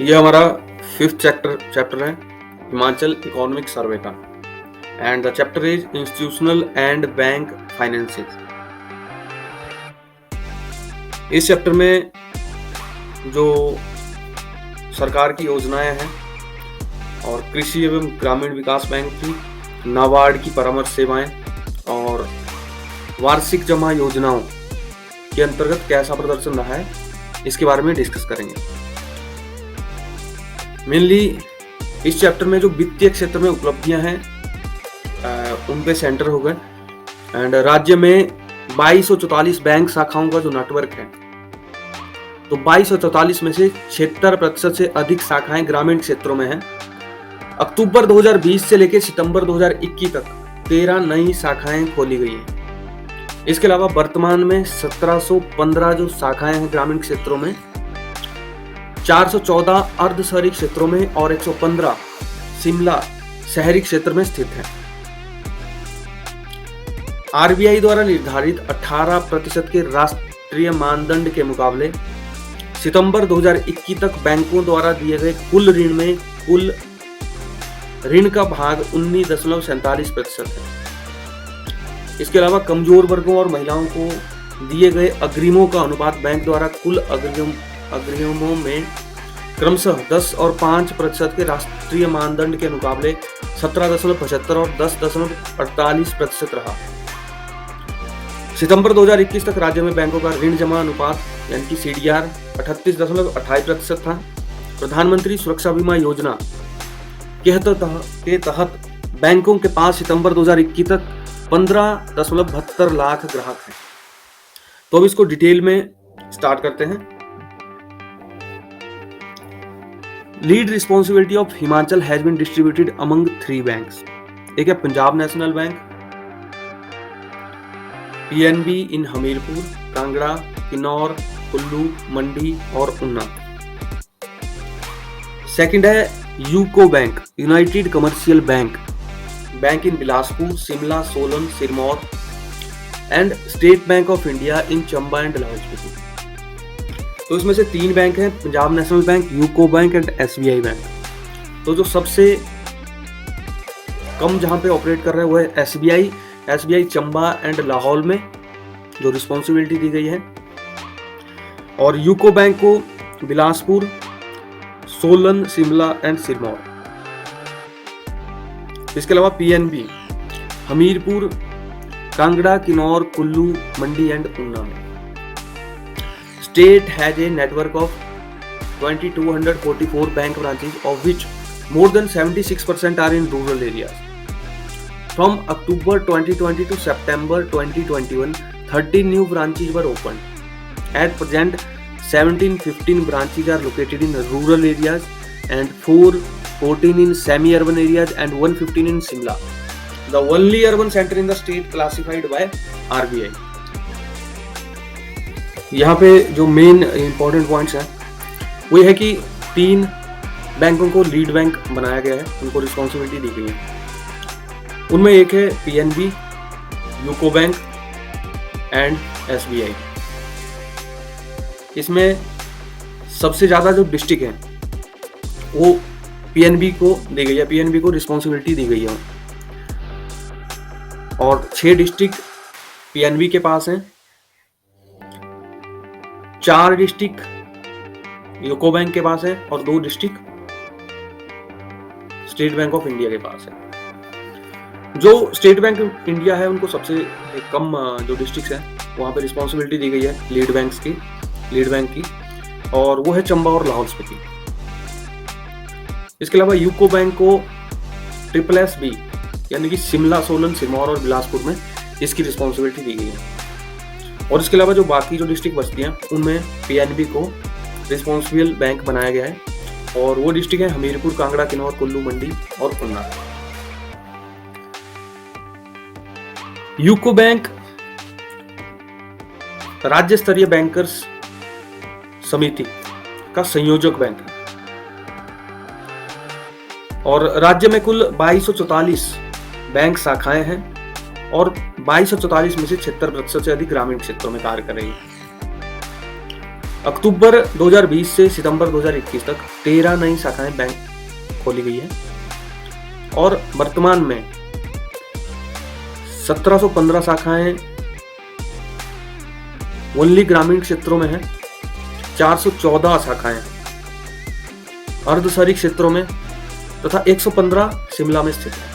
ये हमारा fifth chapter है हिमाचल इकोनॉमिक सर्वे का। And the chapter is institutional and bank finances. इस चैप्टर में जो सरकार की योजनाएं हैं और कृषि एवं ग्रामीण विकास बैंक की, नाबार्ड की परामर्श सेवाएं और वार्षिक जमा योजनाओं के अंतर्गत कैसा प्रदर्शन रहा है, इसके बारे में डिस्कस करेंगे। मेनली इस चैप्टर में जो वित्तीय क्षेत्र में उपलब्धियां हैं उन पे सेंटर हो गए। एंड राज्य में 2244 बैंक शाखाओं का जो नेटवर्क है, तो 2244 में से 76% से अधिक शाखाएं ग्रामीण क्षेत्रों में हैं। अक्टूबर 2020 से लेकर सितंबर 2021 तक 13 नई शाखाएं खोली गई हैं। इसके अलावा वर्तमान में 1715 जो शाखाएं हैं ग्रामीण क्षेत्रों में, 414 अर्ध शहरी क्षेत्रों में और 115 शिमला शहरी क्षेत्र में स्थित है। आरबीआई द्वारा निर्धारित 18% के राष्ट्रीय मानदंड के मुकाबले सितंबर 2021 तक बैंकों द्वारा दिए गए कुल ऋण में कुल ऋण का भाग 19.47% है। इसके अलावा कमजोर वर्गों और महिलाओं को दिए गए अग्रिमों का अनुपात बैंक द्वारा कुल अग्रिमों में क्रमशः 10 और 5% के राष्ट्रीय मानदंड के मुकाबले 17.75 और 10.48% रहा। सितंबर 2021 तक राज्य में बैंकों का ऋण जमा अनुपात यानी कि CDR 38.28% था। प्रधानमंत्री सुरक्षा बीमा योजना के तहत बैंकों के पास सितंबर 2021 तक 15.72 लाख ग्राहक हैं। तो अब इसको डिटेल में स्टार्ट करते हैं। Lead responsibility of Himachal has been distributed among 3 banks. एक है Punjab National Bank, PNB in Hamirpur, Kangra, Kinnaur, Kullu, Mandi और ऊना। सेकंड है UCO Bank, United Commercial Bank in Bilaspur, Shimla, Solan, Sirmaur and State Bank of India in Chamba and Lahaul Spiti. तो इसमें से 3 बैंक हैं, Punjab National Bank, UCO Bank and SBI bank. तो जो सबसे कम जहां पे ऑपरेट कर रहा है वो है SBI चंबा एंड लाहौल में जो रिस्पॉन्सिबिलिटी दी गई है, और यूको बैंक को बिलासपुर, सोलन, शिमला एंड सिरमौर। इसके अलावा PNB हमीरपुर, कांगड़ा, किन्नौर, कुल्लू, मंडी एंड ऊना में। State has a network of 2244 bank branches of which more than 76% are in rural areas. From October 2020 to September 2021, 13 new branches were opened. At present, 15 branches are located in rural areas and 14 in semi-urban areas and 115 in Shimla. The only urban center in the state classified by RBI. यहाँ पे जो main important points हैं वो है कि 3 बैंकों को lead bank बनाया गया है, उनको रिस्पॉन्सिबिलिटी दी गई है। उनमें एक है PNB, UCO Bank and SBI। इसमें सबसे ज़्यादा जो डिस्ट्रिक्ट हैं वो PNB को दी गई है, PNB को रिस्पॉन्सिबिलिटी दी गई है, और 6 डिस्ट्रिक्ट PNB के पास हैं, 4 डिस्ट्रिक्ट यूको बैंक के पास है और 2 district state Bank of India के पास है। जो स्टेट बैंक ऑफ इंडिया है उनको सबसे कम जो डिस्ट्रिक्ट्स हैं वहाँ पे रिस्पॉन्सिबिलिटी दी गई है लीड बैंक की, और वो है चंबा और लाहौल स्पीति। इसके अलावा यूको बैंक को SSSB यानी कि शिमला, सोलन, सिरमौर और बिलासपुर में इसकी रिस्पॉन्सिबिलिटी दी गई है। और इसके अलावा जो बाकी जो डिस्ट्रिक्ट बचती हैं उनमें PNB को रिस्पॉन्सिबल बैंक बनाया गया है, और वो डिस्ट्रिक्ट है हमीरपुर, कांगड़ा, किन्नौर, कुल्लू, मंडी और ऊना। यूको बैंक राज्य स्तरीय बैंकर्स समिति का संयोजक बैंक है, और राज्य में कुल 2244 बैंक शाखाएं हैं और 2244 में से 76% से अधिक ग्रामीण क्षेत्रों में कार्य कर रही है। अक्टूबर 2020 से सितंबर 2021 तक 13 नई शाखाएं बैंक खोली गई है और वर्तमान में 1715 शाखाएं ओनली ग्रामीण क्षेत्रों में है, 414 शाखाएं अर्ध शहरी क्षेत्रों में तथा 115 शिमला में स्थित है।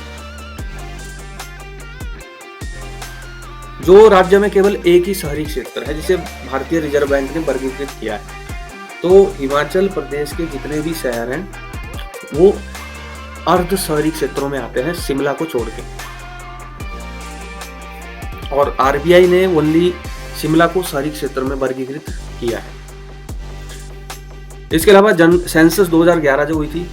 जो राज्य में केवल एक ही शहरी क्षेत्र है जिसे भारतीय रिजर्व बैंक ने वर्गीकृत किया है। तो हिमाचल प्रदेश के जितने भी शहर हैं वो अर्ध शहरी क्षेत्रों में आते हैं, शिमला को छोड़ के। और आरबीआई ने ओनली शिमला को शहरी क्षेत्र में वर्गीकृत किया है। इसके अलावा सेंसस 2011 जो हुई थी,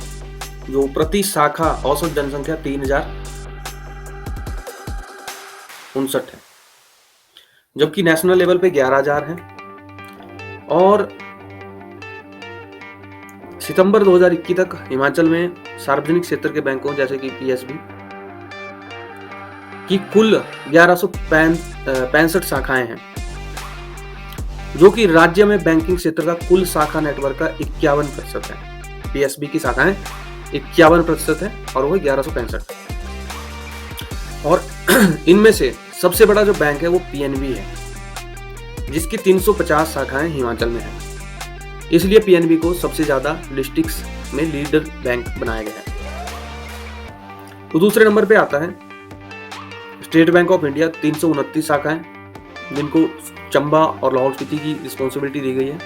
जो प्रति शाखा औसत जनसंख्या 3059 है, जबकि नेशनल लेवल पे 11,000 है। और सितंबर 2021 तक हिमाचल में सार्वजनिक क्षेत्र के बैंकों जैसे कि पीएसबी की कुल 1165 शाखाएं हैं, जो कि राज्य में बैंकिंग क्षेत्र का कुल शाखा नेटवर्क का 51% है। पीएसबी की शाखाएं 51% है और वो 1165। और इनमें से सबसे बड़ा जो बैंक है वो पीएनबी है, जिसकी 350 शाखाएं हिमाचल में है। इसलिए पीएनबी को सबसे ज्यादा डिस्ट्रिक्ट्स में लीडर बैंक बनाया गया है। तो दूसरे नंबर पे आता है स्टेट बैंक ऑफ इंडिया, 329 शाखाएं, जिनको चंबा और लाहौल स्पीति की रिस्पॉन्सिबिलिटी दी गई है।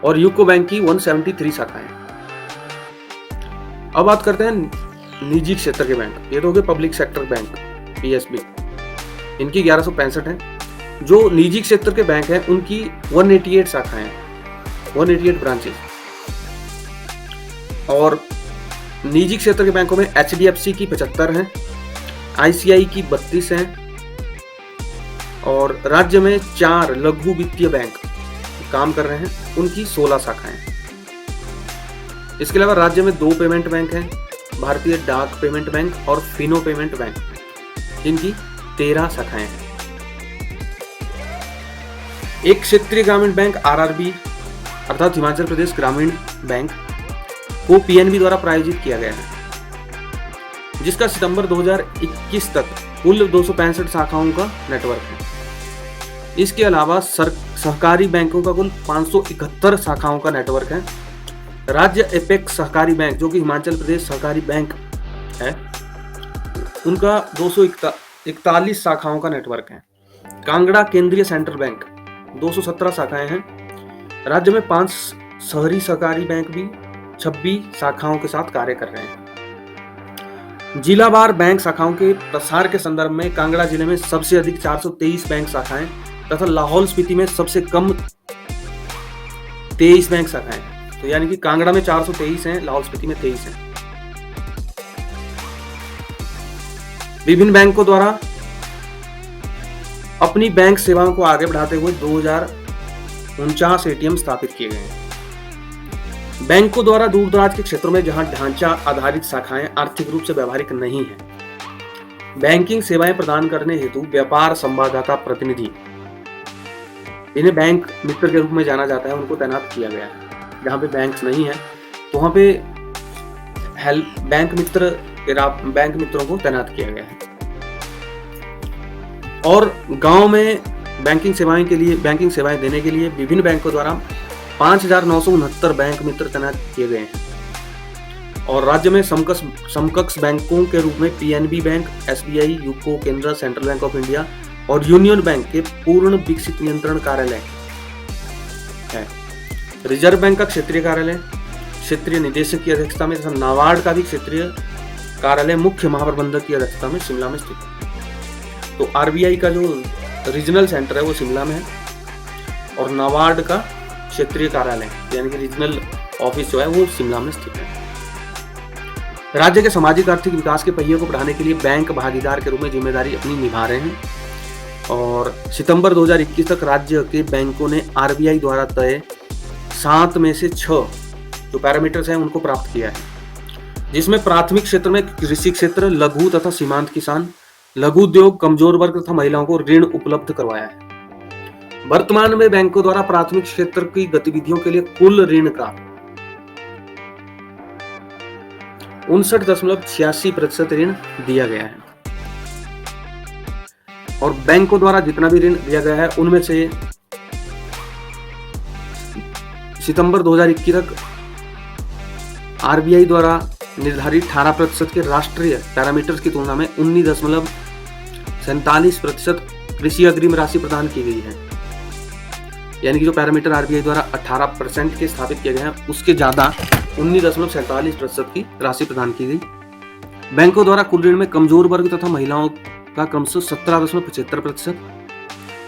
और यूको बैंक की 173 शाखाएं। अब बात करते हैं निजी क्षेत्र के बैंक। ये तो हो गए पब्लिक सेक्टर बैंक, पीएसबी, इनकी 1165 है। जो निजी क्षेत्र के बैंक हैं उनकी 188 शाखाएं हैं, 188 ब्रांचेस। और निजी क्षेत्र के बैंकों में एचडीएफसी की 75 हैं, आईसीआई की 32 हैं और राज्य में 4 लघु वित्तीय बैंक काम कर रहे हैं, उनकी 16 शाखाएं हैं। इसके अलावा राज्य में 2 पेमेंट बैंक हैं, भारतीय डाक पेमेंट बैंक और फिनो पेमेंट बैंक, जिनकी 13 शाखाएं हैं। एक क्षेत्रीय ग्रामीण बैंक आरआरबी अर्थात हिमाचल प्रदेश ग्रामीण बैंक को पीएनबी द्वारा प्रायोजित किया गया है, जिसका सितंबर 2021 तक कुल 265 शाखाओं का नेटवर्क है। इसके अलावा सहकारी बैंकों का कुल 571 शाखाओं का नेटवर्क है। राज्य एपेक्स सहकारी बैंक, जो कि हिमाचल प्रदेश सहकारी बैंक है, उनका 241 शाखाओं का नेटवर्क है। कांगड़ा केंद्रीय सेंट्रल बैंक 217 शाखाएं हैं। राज्य में 5 शहरी सहकारी बैंक भी 26 शाखाओं के साथ कार्य कर रहे हैं। जिलावार बैंक शाखाओं के प्रसार के संदर्भ में कांगड़ा जिले में सबसे अधिक 423 बैंक शाखाएं तथा लाहौल स्पीति में सबसे कम 23 बैंक शाखाएं हैं। तो यानी कि कांगड़ा में 423 हैं, लाहौल स्पीति में 23 हैं। विभिन्न बैंकों द्वारा अपनी बैंक सेवाओं को आगे बढ़ाते हुए 2049 एटीएम स्थापित किए गए हैं। बैंकों द्वारा दूर दराज के क्षेत्रों में जहां ढांचा आधारित शाखाएं आर्थिक रूप से व्यवहारिक नहीं है, बैंकिंग सेवाएं प्रदान करने हेतु व्यापार संवाददाता प्रतिनिधि, इन्हें बैंक मित्र के रूप में जाना जाता है, उनको तैनात किया गया है। जहाँ पे बैंक्स नहीं है तो वहाँ पे बैंक मित्रों को तैनात किया गया है। और गांव में बैंकिंग सेवाएं देने के लिए विभिन्न बैंकों द्वारा 5,969 बैंक मित्र तैनात किए गए हैं। और राज्य में समकक्ष बैंकों के रूप में PNB bank, SBI, UCO, Canara, central bank of India और यूनियन बैंक के पूर्ण विकसित नियंत्रण कार्यालय है। रिजर्व बैंक का क्षेत्रीय कार्यालय क्षेत्रीय निदेशक की अध्यक्षता में तथा नाबार्ड का भी क्षेत्रीय कार्यालय मुख्य महाप्रबंधक की अध्यक्षता में शिमला में स्थित है। तो आरबीआई का जो रीजनल सेंटर है वो शिमला में है और नाबार्ड का क्षेत्रीय कार्यालय यानी कि रीजनल ऑफिस जो है वो शिमला में स्थित है। राज्य के सामाजिक आर्थिक विकास के पहिए को बढ़ाने के लिए बैंक भागीदार के रूप में जिम्मेदारी अपनी निभा रहे हैं। और सितंबर 2021 तक राज्य के बैंकों ने आरबीआई द्वारा तय 7 में से 6 जो पैरामीटर्स हैं उनको प्राप्त किया है, जिसमें प्राथमिक क्षेत्र में कृषि क्षेत्र, लघु तथा सीमांत किसान, लघु उद्योग, कमजोर वर्ग तथा महिलाओं को ऋण उपलब्ध करवाया है। वर्तमान में बैंकों द्वारा प्राथमिक क्षेत्र की गतिविधियों के लिए कुल ऋण का 59.86% ऋण दिया गया है। और बैंकों द्वारा जितना भी ऋण दिया गया है उनमें से सितंबर 2021 तक आरबीआई द्वारा निर्धारित 18% के राष्ट्रीय पैरामीटर्स की तुलना में 19.47% कृषि अग्रिम राशि प्रदान की गई है। यानी कि जो पैरामीटर आरबीआई द्वारा 18% के स्थापित किए गए हैं उसके ज्यादा 19.47% की राशि प्रदान की गई। बैंकों द्वारा कुल ऋण में कमजोर वर्ग तथा महिलाओं का क्रमशः 17.75%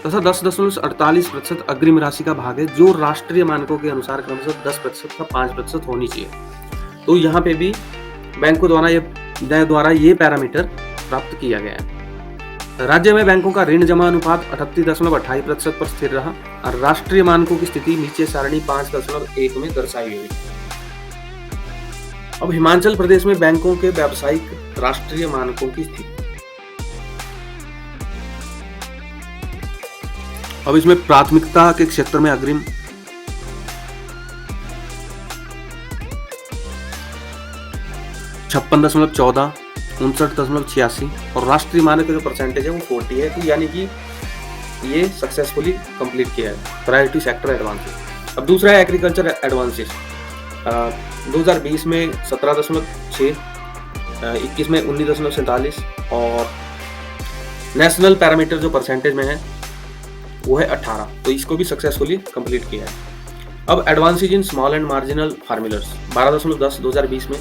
तथा 10.48% अग्रिम राशि का भाग है, जो राष्ट्रीय मानकों के अनुसार क्रमशः 10% का 5% होनी चाहिए। तो यहाँ पे भी बैंकों द्वारा ये पैरामीटर प्राप्त किया गया है। राज्य में बैंकों का ऋण जमा अनुपात 38.28% पर स्थिर रहा और राष्ट्रीय मानकों की स्थिति नीचे सारणी 5.1 में दर्शाई गई। अब हिमाचल प्रदेश में बैंकों के व्यावसायिक राष्ट्रीय मानकों की स्थिति। अब इसमें प्राथमिकता के क्षेत्र में अग्रिम 56.14, 59.86 और राष्ट्रीय मानक का जो परसेंटेज है वो 40 है। तो यानी कि ये सक्सेसफुली कंप्लीट किया है प्रायोरिटी सेक्टर एडवांसेस। अब दूसरा है एग्रीकल्चर एडवांसेस। 2020 में 17.6, 21 में 19.47 और नेशनल पैरामीटर जो परसेंटेज में है वो है 18। तो इसको भी सक्सेसफुली कंप्लीट किया है। अब advances in small and marginal farmers 12.10 2020 में,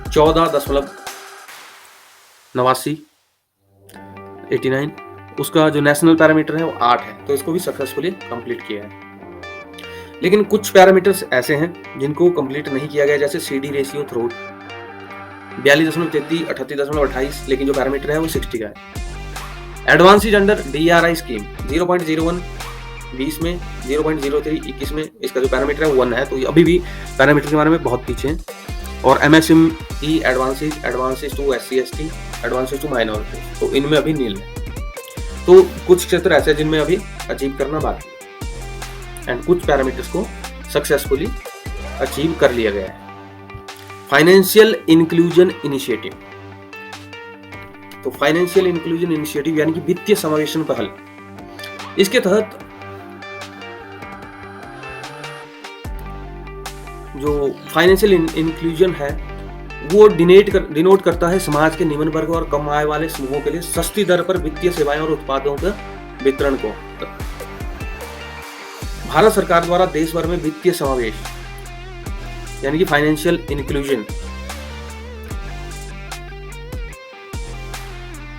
14.89 उसका जो नेशनल पैरामीटर है वो 8 है। तो इसको भी सक्सेसफुली कंप्लीट किया है। लेकिन कुछ पैरामीटर्स ऐसे हैं जिनको कंप्लीट नहीं किया गया, जैसे सीडी रेशियो थ्रोट 42.33, 38.28, लेकिन जो पैरामीटर है वो 60 का है। एडवांसेज अंडर डीआरआई स्कीम 0.01 20 में, 0.03 21 में, इसका जो पैरामीटर है 1 है। तो अभी भी पैरामीटर के बारे में बहुत पीछे हैं। और MSME advances to SC ST, advances to minority, तो इनमें अभी नील है। तो कुछ क्षेत्र ऐसे जिनमें अभी अचीव करना बाकी है एंड कुछ पैरामीटर्स को सक्सेसफुली अचीव कर लिया गया है। Financial inclusion initiative. तो फाइनेंशियल इंक्लूजन इनिशिएटिव यानी कि वित्तीय समावेशन पहल, इसके तहत जो फाइनेंशियल इंक्लूजन है वो डिनोट करता है समाज के निम्न वर्ग और कम आय वाले समूहों के लिए सस्ती दर पर वित्तीय सेवाएं और उत्पादों के वितरण को। भारत सरकार द्वारा देश भर में वित्तीय समावेश यानी कि फाइनेंशियल इंक्लूजन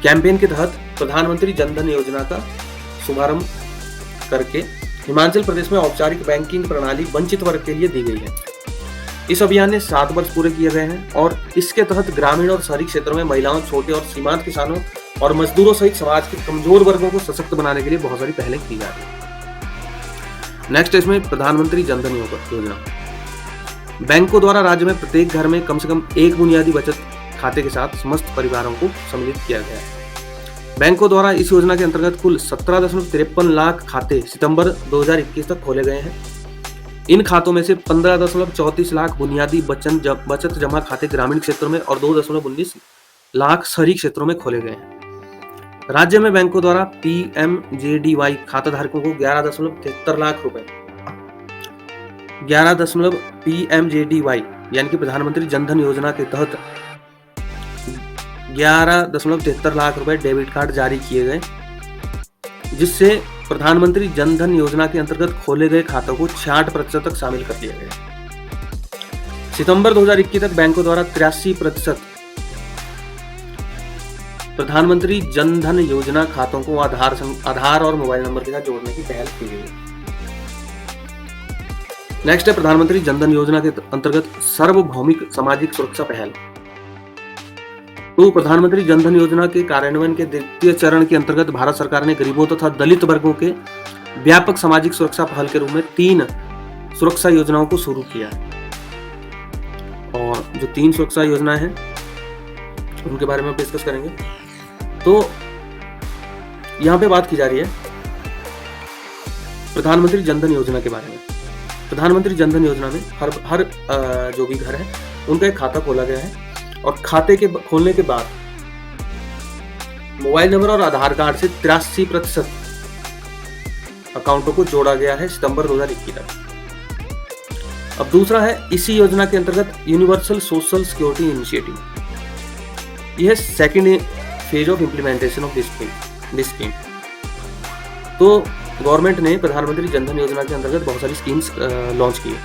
कैंपेन के तहत प्रधानमंत्री जन धन योजना का शुभारंभ करके हिमाचल प्रदेश में औपचारिक बैंकिंग प्रणाली वंचित वर्ग के लिए दी गई है। इस अभियान ने 7 वर्ष पूरे किए गए हैं और इसके तहत ग्रामीण और शहरी क्षेत्रों में महिलाओं, छोटे और सीमांत किसानों और मजदूरों सहित समाज के कमजोर वर्गों को सशक्त बनाने के लिए बहुत सारी पहलें की जा रही है। नेक्स्ट इसमें प्रधानमंत्री जन धन योजना। बैंकों द्वारा राज्य में प्रत्येक घर में कम से कम एक बुनियादी बचत खाते के साथ समस्त परिवारों को सम्मिलित किया गया है। बैंकों द्वारा इस योजना के अंतर्गत कुल 17.53 लाख खाते सितंबर 2021 तक खोले गए हैं। इन खातों में से 15.34 लाख बुनियादी बचत जमा खाते ग्रामीण क्षेत्रों में और 2.19 लाख शहरी क्षेत्रों में खोले गए हैं। राज्य में बैंकों द्वारा पीएमजेडीवाई खाता धारकों को 11.73 लाख रुपए 11 पीएमजेडीवाई यानी कि प्रधानमंत्री जन धन योजना के तहत 11.73 लाख रुपए डेबिट कार्ड जारी किए गए, जिससे प्रधानमंत्री जन धन योजना के अंतर्गत खोले गए खातों को 66% तक शामिल कर लिया गया। सितंबर 2021 तक बैंकों द्वारा 83% प्रधानमंत्री जन धन योजना खातों को आधार और मोबाइल नंबर के साथ जोड़ने की पहल की गई। नेक्स्ट है प्रधानमंत्री जन धन योजना के अंतर्गत सार्वभौमिक सामाजिक सुरक्षा पहल। तो प्रधानमंत्री जन धन योजना के कार्यान्वयन के द्वितीय चरण के अंतर्गत भारत सरकार ने गरीबों तथा दलित वर्गों के व्यापक सामाजिक सुरक्षा पहल के रूप में 3 सुरक्षा योजनाओं को शुरू किया है। और जो 3 सुरक्षा योजनाएं हैं उनके बारे में डिस्कस करेंगे। तो यहाँ पे बात की जा रही है प्रधानमंत्री जनधन योजना के बारे में। प्रधानमंत्री जनधन योजना में हर जो भी घर है उनका एक खाता खोला गया है और खाते के खोलने के बाद मोबाइल नंबर और आधार कार्ड से 83% अकाउंटों को जोड़ा गया है सितंबर 2021 तक। अब दूसरा है इसी योजना के अंतर्गत यूनिवर्सल सोशल सिक्योरिटी इनिशिएटिव। यह second phase of implementation of this scheme. तो गवर्नमेंट ने प्रधानमंत्री जनधन योजना के अंतर्गत बहुत सारी स्कीम्स लॉन्च की है,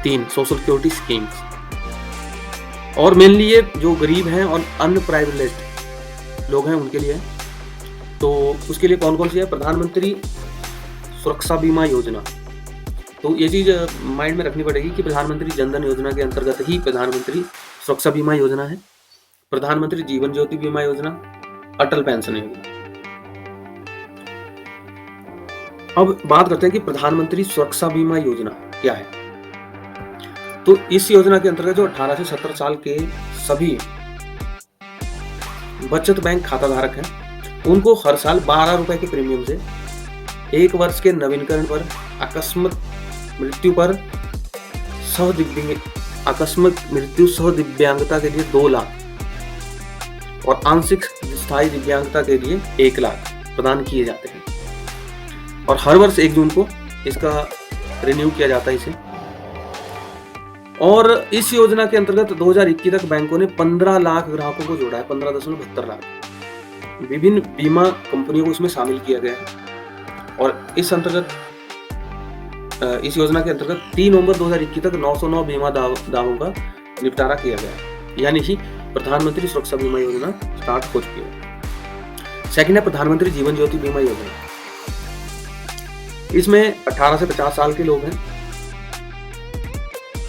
3 सोशल सिक्योरिटी स्कीम्स, और मेनली ये जो गरीब हैं और अनप्रिविलेज्ड लोग हैं उनके लिए। तो उसके लिए कौन कौन सी है? प्रधानमंत्री सुरक्षा बीमा योजना। तो ये चीज़ माइंड में रखनी पड़ेगी कि प्रधानमंत्री जनधन योजना के अंतर्गत ही प्रधानमंत्री सुरक्षा बीमा योजना है, प्रधानमंत्री जीवन ज्योति बीमा योजना, अटल पेंशन योजना। अब बात करते हैं कि प्रधानमंत्री सुरक्षा बीमा योजना क्या है। तो इस योजना के अंतर्गत जो 18 से 17 साल के सभी बचत बैंक खाता धारक हैं उनको हर साल 12 रुपए के प्रीमियम से 1 वर्ष के नवीनीकरण पर आकस्मिक मृत्यु सह दिव्यांगता के लिए 2 लाख और आंशिक स्थायी दिव्यांगता के लिए 1 लाख प्रदान किए जाते हैं और हर वर्ष 1 जून को इसका रिन्यू किया जाता है इसे। और इस योजना के अंतर्गत 2021 तक बैंकों ने 15 लाख ग्राहकों को जोड़ा है, 15.72 लाख। विभिन्न बीमा कंपनियों को इसमें शामिल किया गया है और इस योजना के अंतर्गत 3 नवंबर 2021 तक 909 बीमा दावों का निपटारा किया गया है, यानी कि प्रधानमंत्री सुरक्षा बीमा योजना स्टार्ट हो चुकी है। सेकंड है प्रधानमंत्री जीवन ज्योति बीमा योजना। इसमें 18 से 50 साल के लोग हैं,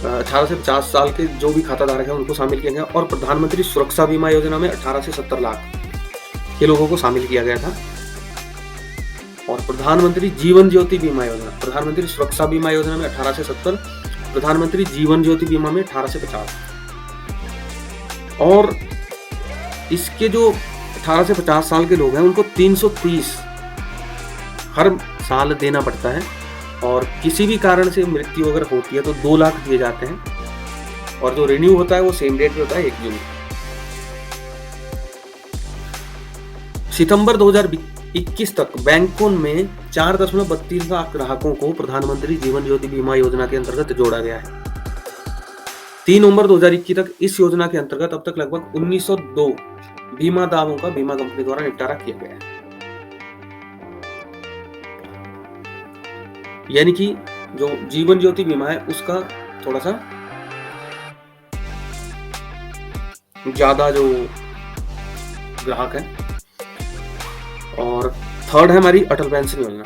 18 से 50 साल के जो भी खाता धारक हैं उनको शामिल किया गया और प्रधानमंत्री सुरक्षा बीमा योजना में 18 से 70 लाख के लोगों को शामिल किया गया था। और प्रधानमंत्री जीवन ज्योति बीमा योजना, प्रधानमंत्री सुरक्षा बीमा योजना में 18 से 70, प्रधानमंत्री जीवन ज्योति बीमा में 18 से 50। और इसके जो 18 से 50 साल के लोग हैं उनको 330 हर साल देना पड़ता है और किसी भी कारण से मृत्यु अगर होती है तो 2 लाख दिए जाते हैं और जो रिन्यू होता है वो सेम डेट पे होता है, 1 जून। सितंबर 2021 तक बैंकों में 4.32 लाख ग्राहकों को प्रधानमंत्री जीवन ज्योति बीमा योजना के अंतर्गत जोड़ा गया है। 3 नवंबर 2021 तक इस योजना के अंतर्गत अब तक लगभग 1902 बीमा दावों का बीमा कंपनी द्वारा निपटारा किया गया है। यानी कि जो जीवन ज्योति बीमा है उसका थोड़ा सा ज्यादा जो ग्राहक है। और थर्ड है हमारी अटल पेंशन योजना।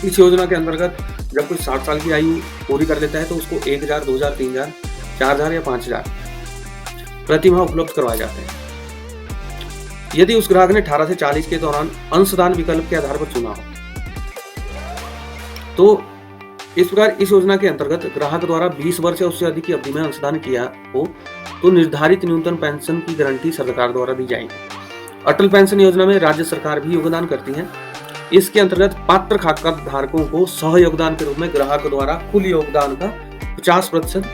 इस योजना के अंतर्गत जब कोई 60 साल की आयु पूरी कर लेता है तो उसको 1000, 2000, 3000, 4000 या 5000 प्रति माह उपलब्ध करवाए जाते हैं यदि उस ग्राहक ने 18 से 40 के दौरान अंशदान विकल्प के आधार पर चुना हो। तो इस प्रकार इस योजना के अंतर्गत ग्राहक द्वारा 20 वर्ष या उससे अधिक की अवधि में अंशदान किया हो तो निर्धारित न्यूनतम पेंशन की गारंटी सरकार द्वारा दी जाएगी। अटल पेंशन योजना में राज्य सरकार भी योगदान करती है। इसके अंतर्गत पात्र खाता धारकों को सह योगदान के रूप में ग्राहक द्वारा कुल योगदान का 50%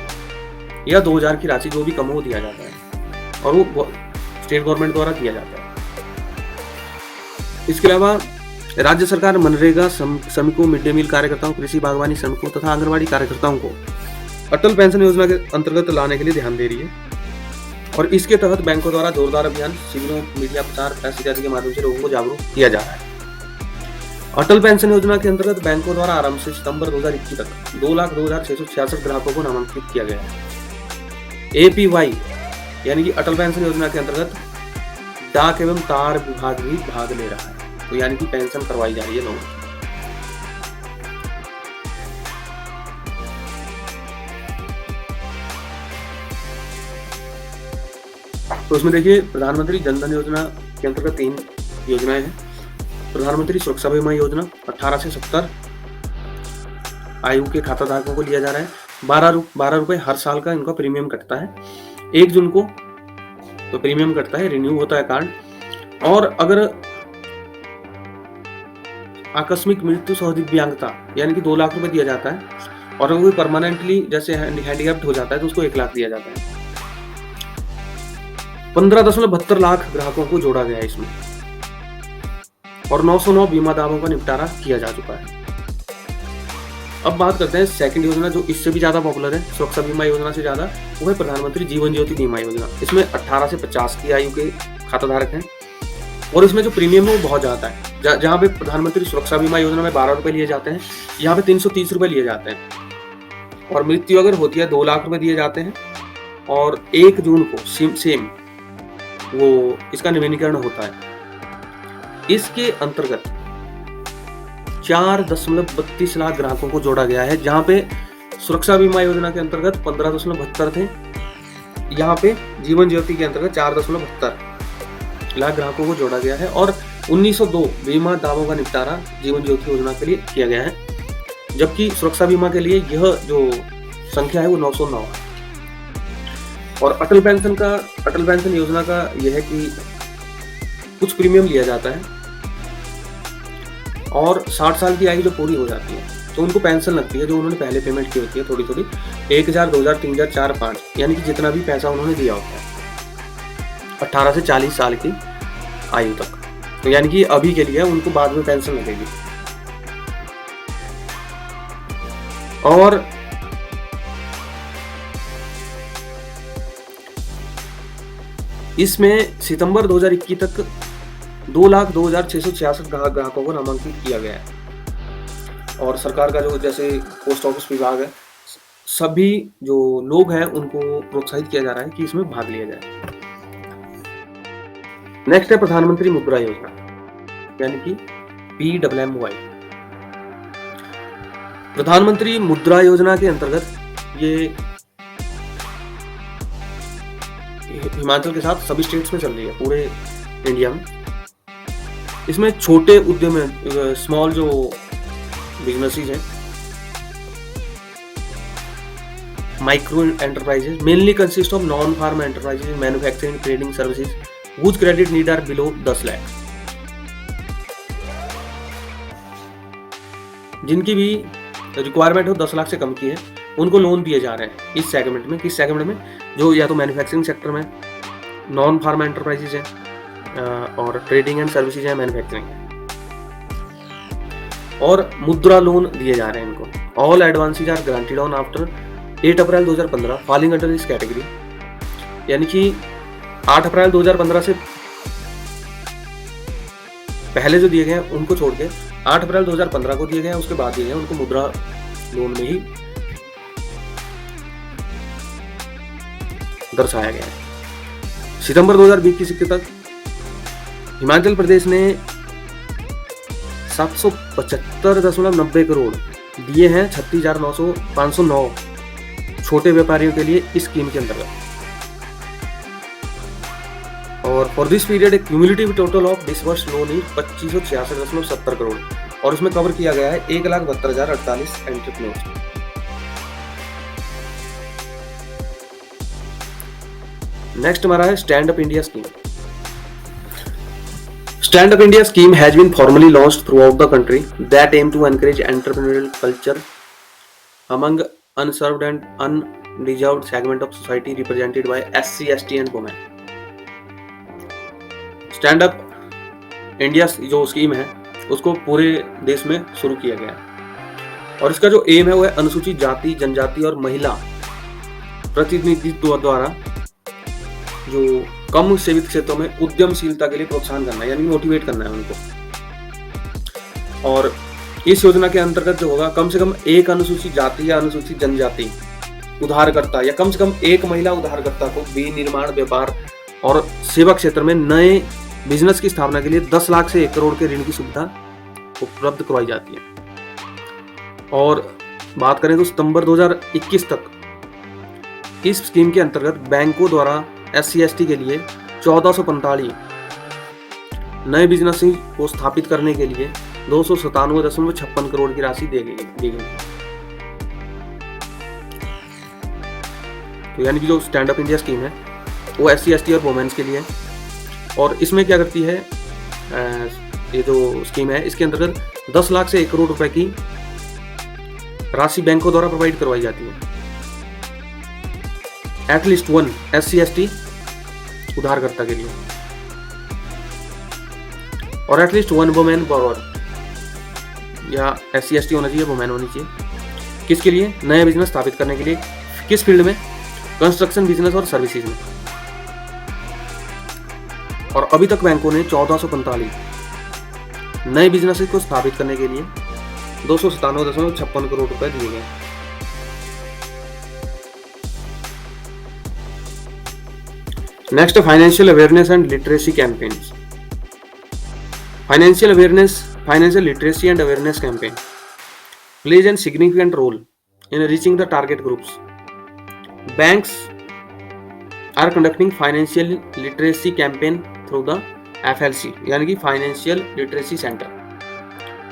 या 2000 की राशि जो भी कम हो दिया जाता है और वो स्टेट गवर्नमेंट द्वारा किया जाता है। इसके अलावा राज्य सरकार मनरेगा श्रमिकों, मिड डे मील कार्यकर्ताओं, कृषि बागवानी श्रमिकों तथा आंगनबाड़ी कार्यकर्ताओं को अटल पेंशन योजना के अंतर्गत लाने के लिए ध्यान दे रही है और इसके तहत बैंकों द्वारा जोरदार अभियान, शिविरों, मीडिया प्रचार, प्रेस इत्यादि के माध्यम से लोगों को जागरूक किया जा रहा है। अटल पेंशन योजना के अंतर्गत बैंकों द्वारा आरंभ से सितंबर 2021 तक 2,02,666 ग्राहकों को नामांकित किया गया है। APY यानी कि अटल पेंशन योजना के अंतर्गत डाक एवं तार विभाग भी भाग ले रहा है, तो यानी कि पेंशन करवाई जा रही है लोगों को। तो इसमें देखिए प्रधानमंत्री जनधन योजना के अंतर्गत 3 योजनाएं हैं। प्रधानमंत्री सुरक्षा बीमा योजना 18 से 70 आयु के खाता धारकों को लिया जा रहा है। 12 रुपए हर साल का इनका प्रीमियम कटता है। 1 जून को तो प्रीमियम कटता है, रिन्यू होता है कार्ड। और अगर आकस्मिक मृत्यु सह दिव्यांगता यानी कि 2 लाख रुपए दिया जाता है, और अगर कोई परमानेंटली जैसे हैंडीकैप्ड हो जाता है तो उसको 1 लाख दिया जाता है। 15.72 लाख ग्राहकों को जोड़ा गया है इसमें, और 909 बीमा दावों का निपटारा किया जा चुका है। अब बात करते हैं सेकंड योजना जो इससे भी ज्यादा पॉपुलर है सुरक्षा बीमा योजना से ज्यादा, वो है प्रधानमंत्री जीवन ज्योति बीमा योजना। इसमें 18 से 50 की आयु के खाताधारक हैं, और इसमें जो प्रीमियम है वो बहुत ज्यादा है। जहाँ पे प्रधानमंत्री सुरक्षा बीमा योजना में 12 रुपए लिए जाते हैं, यहाँ पे 330 रुपए लिए जाते हैं, और मृत्यु अगर होती है 2 लाख रुपए दिए जाते हैं, और 1 जून को सेम वो इसका नवीनीकरण होता है। इसके अंतर्गत 4.32 लाख ग्राहकों को जोड़ा गया है, जहां पे सुरक्षा बीमा योजना के अंतर्गत 15.72 थे, यहाँ पे जीवन ज्योति के अंतर्गत 4.72 लाख ग्राहकों को जोड़ा गया है, और 1902 बीमा दावों का निपटारा जीवन ज्योति योजना के लिए किया गया है, जबकि सुरक्षा बीमा के लिए यह जो संख्या है वो 909 है। और अटल पेंशन योजना का यह है कि कुछ प्रीमियम लिया जाता है, और 60 साल की आयु जब पूरी हो जाती है तो उनको पेंशन लगती है जो उन्होंने पहले पेमेंट की होती है, थोड़ी 1000, 2000, 3000, 4, 5, यानी कि जितना भी पैसा उन्होंने दिया होता है 18 से 40 साल की आयु तक। तो यानी कि अभी के लिए उनको बाद में पेंशन लगेगी। और इसमें सितंबर 2021 तक 2,02,666 ग्राहकों को नामांकित किया गया है, और सरकार का जो जैसे पोस्ट ऑफिस विभाग है, सभी जो लोग हैं उनको प्रोत्साहित किया जा रहा है कि इसमें भाग लिया जाए। नेक्स्ट है प्रधानमंत्री मुद्रा योजना यानी कि PMMY। प्रधानमंत्री मुद्रा योजना के अंतर्गत ये हिमाचल के साथ सभी स्टेट्स में चल रही है पूरे इंडिया में। इसमें छोटे उद्यम है, स्मॉल जो बिजनेसेस हैं, micro enterprises mainly consist of non farm enterprises manufacturing trading services whose credit need are below 10 lakh, जिनकी भी रिक्वायरमेंट हो 10 लाख से कम की है, उनको लोन दिए जा रहे हैं इस सेगमेंट में। किस सेगमेंट में? जो या तो मैन्युफैक्चरिंग सेक्टर में, नॉन फार्म एंटरप्राइजेज है, और ट्रेडिंग एंड सर्विसेज है, मैन्युफैक्चरिंग है, और मुद्रा लोन दिए जा रहे हैं इनको। All advances are granted on after 8 April 2015 falling under this category, यानी कि 8 अप्रैल 2015 से पहले जो दिए गए हैं उनको छोड़ के 8 अप्रैल 2015 को दिए गए हैं, उसके बाद दिए गए उनको मुद्रा लोन में ही दर्शाया गया है। सितंबर 2020 तक हिमाचल प्रदेश ने 775.90 करोड़ दिए हैं 36,509 छोटे व्यापारियों के लिए इस स्कीम के अंतर्गत, और फॉर दिस पीरियड एक cumulative total of disburse loan is 2566.70 crore, और इसमें कवर किया गया है 1,72,048 एंटरप्रेन्योर्स। नेक्स्ट हमारा है stand up India scheme. Stand Up India scheme has been formally launched throughout the country that aim to encourage entrepreneurial culture among unserved and undeserved segment of society represented by SC, ST and women. Stand Up India जो scheme है उसको पूरे देश में शुरू किया गया है, और इसका जो एम है वो है अनुसूचित जाति, जनजाति और महिला प्रतिनिधित्व द्वारा जो कम सेवित क्षेत्रों में उद्यमशीलता के लिए प्रोत्साहन करना है, यानी मोटिवेट करना है उनको। और इस योजना के अंतर्गत जो होगा, कम से कम एक अनुसूचित जाति या अनुसूचित जनजाति उधारकर्ता या कम से कम एक महिला उधारकर्ता को विनिर्माण, व्यापार और सेवा क्षेत्र में नए बिजनेस की स्थापना के लिए 10 लाख से 1 करोड़ के ऋण की सुविधा उपलब्ध करवाई जाती है। और बात करें तो सितंबर 2021 तक इस स्कीम के अंतर्गत बैंकों द्वारा SC, ST के लिए 1445 नए बिजनेस को स्थापित करने के लिए 297.56 करोड़ की राशि दी गई। तो यानी कि जो स्टैंड अप इंडिया स्कीम है वो SC, ST और वुमेन्स के लिए है। और इसमें क्या करती है ये जो स्कीम है, इसके अंतर्गत 10 लाख से 1 करोड़ रुपए की राशि बैंकों द्वारा प्रोवाइड करवाई जाती है। एटलीस्ट 1 SC/ST उधारकर्ता के लिए और एटलीस्ट 1 वुमेन बोरोअर, या SC/ST होना चाहिए, वुमेन होनी चाहिए। किसके लिए? नया बिजनेस स्थापित करने के लिए। किस फील्ड में? कंस्ट्रक्शन बिजनेस और सर्विसेज में। और अभी तक बैंकों ने 1445 नए बिजनेस को स्थापित करने के लिए 297.56 करोड़ रुपए दिए गए। Next, financial awareness and literacy campaigns. Financial literacy and awareness campaign plays a significant role in reaching the target groups. Banks are conducting financial literacy campaign through the FLC, यानी कि Financial Literacy Center,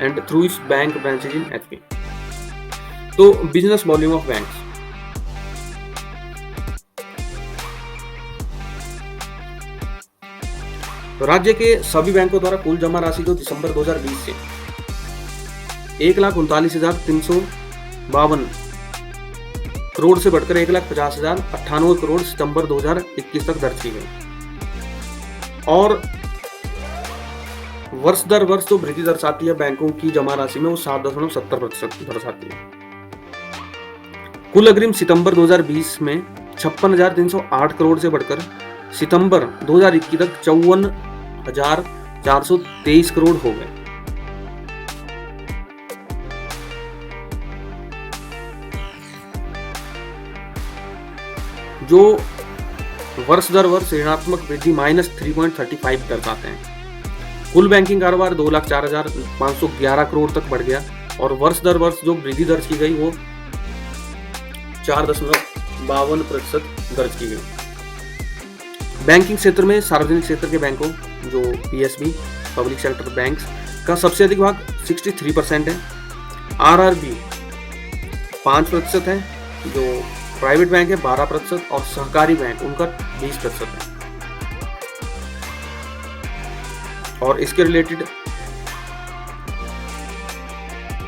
and through its bank branches in HP. तो business volume of banks. तो राज्य के सभी बैंकों द्वारा कुल जमा राशि जो दिसंबर 2020 से 1,39,352 करोड़ से बढ़कर 1,50,098 करोड़ सितंबर 2021 तक दर्ज की गई। और वर्ष दर वर्ष जो वृद्धि दर्शाती है बैंकों की जमा राशि में, वो 7.70% दर्शाती है। कुल अग्रिम सितंबर 2020 में 56,308 करोड़ से बढ़कर सितंबर 2021 तक 54,423 करोड़ हो गए। जो वर्ष दर वर्ष ऋणात्मक वृद्धि -3.35 दर्शाते हैं। कुल बैंकिंग कारोबार 2,04,511 करोड़ तक बढ़ गया और वर्ष दर वर्ष जो वृद्धि दर्ज की गई वो 4.52% दर्ज की गई। बैंकिंग क्षेत्र में सार्वजनिक क्षेत्र के बैंकों जो PSB पब्लिक सेक्टर बैंक्स का सबसे अधिक भाग 63% है। RRB 5% है, जो प्राइवेट बैंक है 12% और सहकारी बैंक उनका 20% है। और इसके रिलेटेड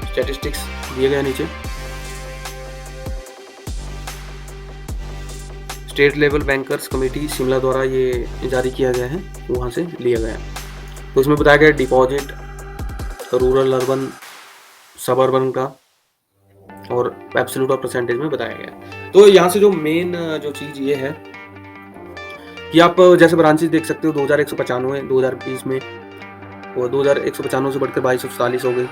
स्टैटिस्टिक्स दिए गए नीचे। State level bankers committee Shimla द्वारा ये जारी किया गया है, वहाँ से लिया गया है। तो इसमें बताया गया डिपॉजिट रूरल, अर्बन, सबअर्बन का और एब्सोल्यूट और परसेंटेज में बताया गया। तो यहाँ से जो मेन जो चीज़ ये है कि आप जैसे ब्रांचेस देख सकते हो 2,195 2020 में, वो 2,195 से बढ़कर 2,244 हो गई,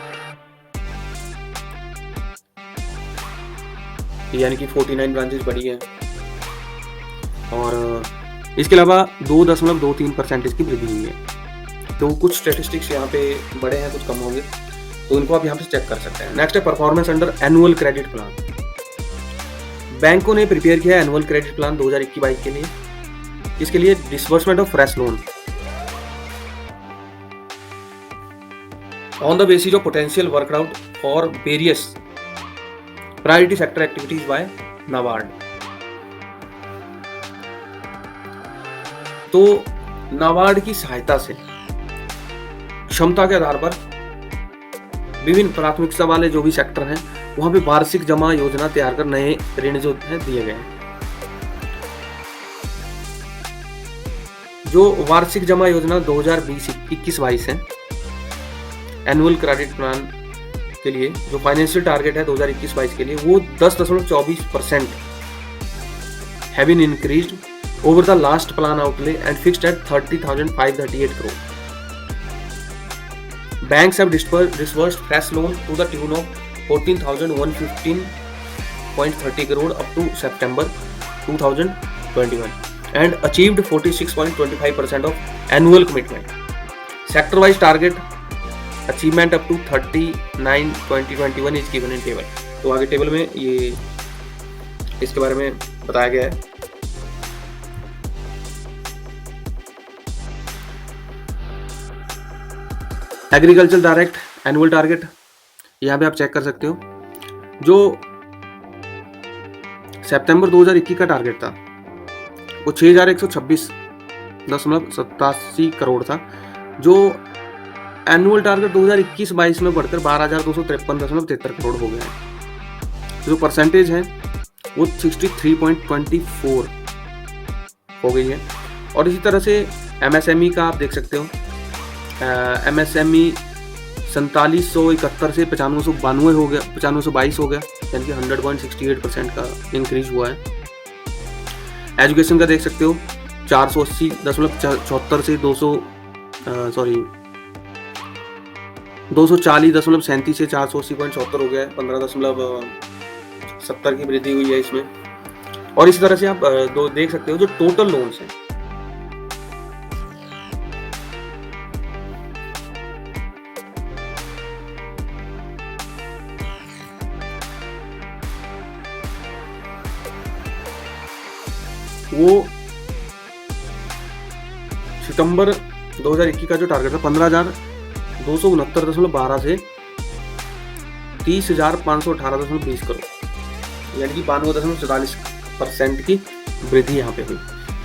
यानी कि 49 ब्रांचेस बढ़ी है। और इसके अलावा 2.23% की वृद्धि हुई है। तो कुछ स्टैटिस्टिक्स यहाँ पे बड़े हैं, कुछ कम होंगे, तो इनको आप यहाँ पे चेक कर सकते हैं। नेक्स्ट है performance under annual credit plan. बैंकों ने प्रिपेयर किया एनुअल क्रेडिट प्लान 2021-22 के लिए। इसके लिए disbursement of fresh loan on the basis of potential workout for various priority sector activities by NABARD. तो नाबार्ड की सहायता से क्षमता के आधार पर विभिन्न प्राथमिकता वाले जो भी सेक्टर हैं वहां पे वार्षिक जमा योजना तैयार कर नए ऋण जो है दिए गए हैं। जो वार्षिक जमा योजना 2020-21-22 है एनुअल क्रेडिट प्लान के लिए, जो फाइनेंशियल टारगेट है 2021-22 के लिए, वो 10.24% have been increased over the last plan outlay and fixed at 30,538 crore. Banks have disbursed fresh loan to the tune of 14,115.30 crore up to September 2021 and achieved 46.25% of annual commitment. Sector wise target achievement up to 39/2021 is given in table. तो आगे table में ये इसके बारे में बताया गया है। एग्रीकल्चर डायरेक्ट एनुअल टारगेट यहाँ पे आप चेक कर सकते हो। जो सितंबर 2021 का टारगेट था वो 6,126.87 करोड़ था, जो एनुअल टारगेट 2021-22 में बढ़कर 12,253.73 करोड़ हो गया है। जो परसेंटेज है वो 63.24 हो गई है। और इसी तरह से MSME का आप देख सकते हो, MSME 4771 से 9592 हो गया, 9522 हो गया, यानी कि 100.68% का इंक्रीज हुआ है। एजुकेशन का देख सकते हो 480.74 से 240.37 से 480.74 हो गया है, 15.70 की वृद्धि हुई है इसमें। और इसी तरह से आप देख सकते हो जो टोटल लोन्स हैं, वो सितंबर 2021 का जो टारगेट था 15,269.12 से 30,518.20 करोड़, यानी कि 92.44% की वृद्धि यहाँ पे हुई।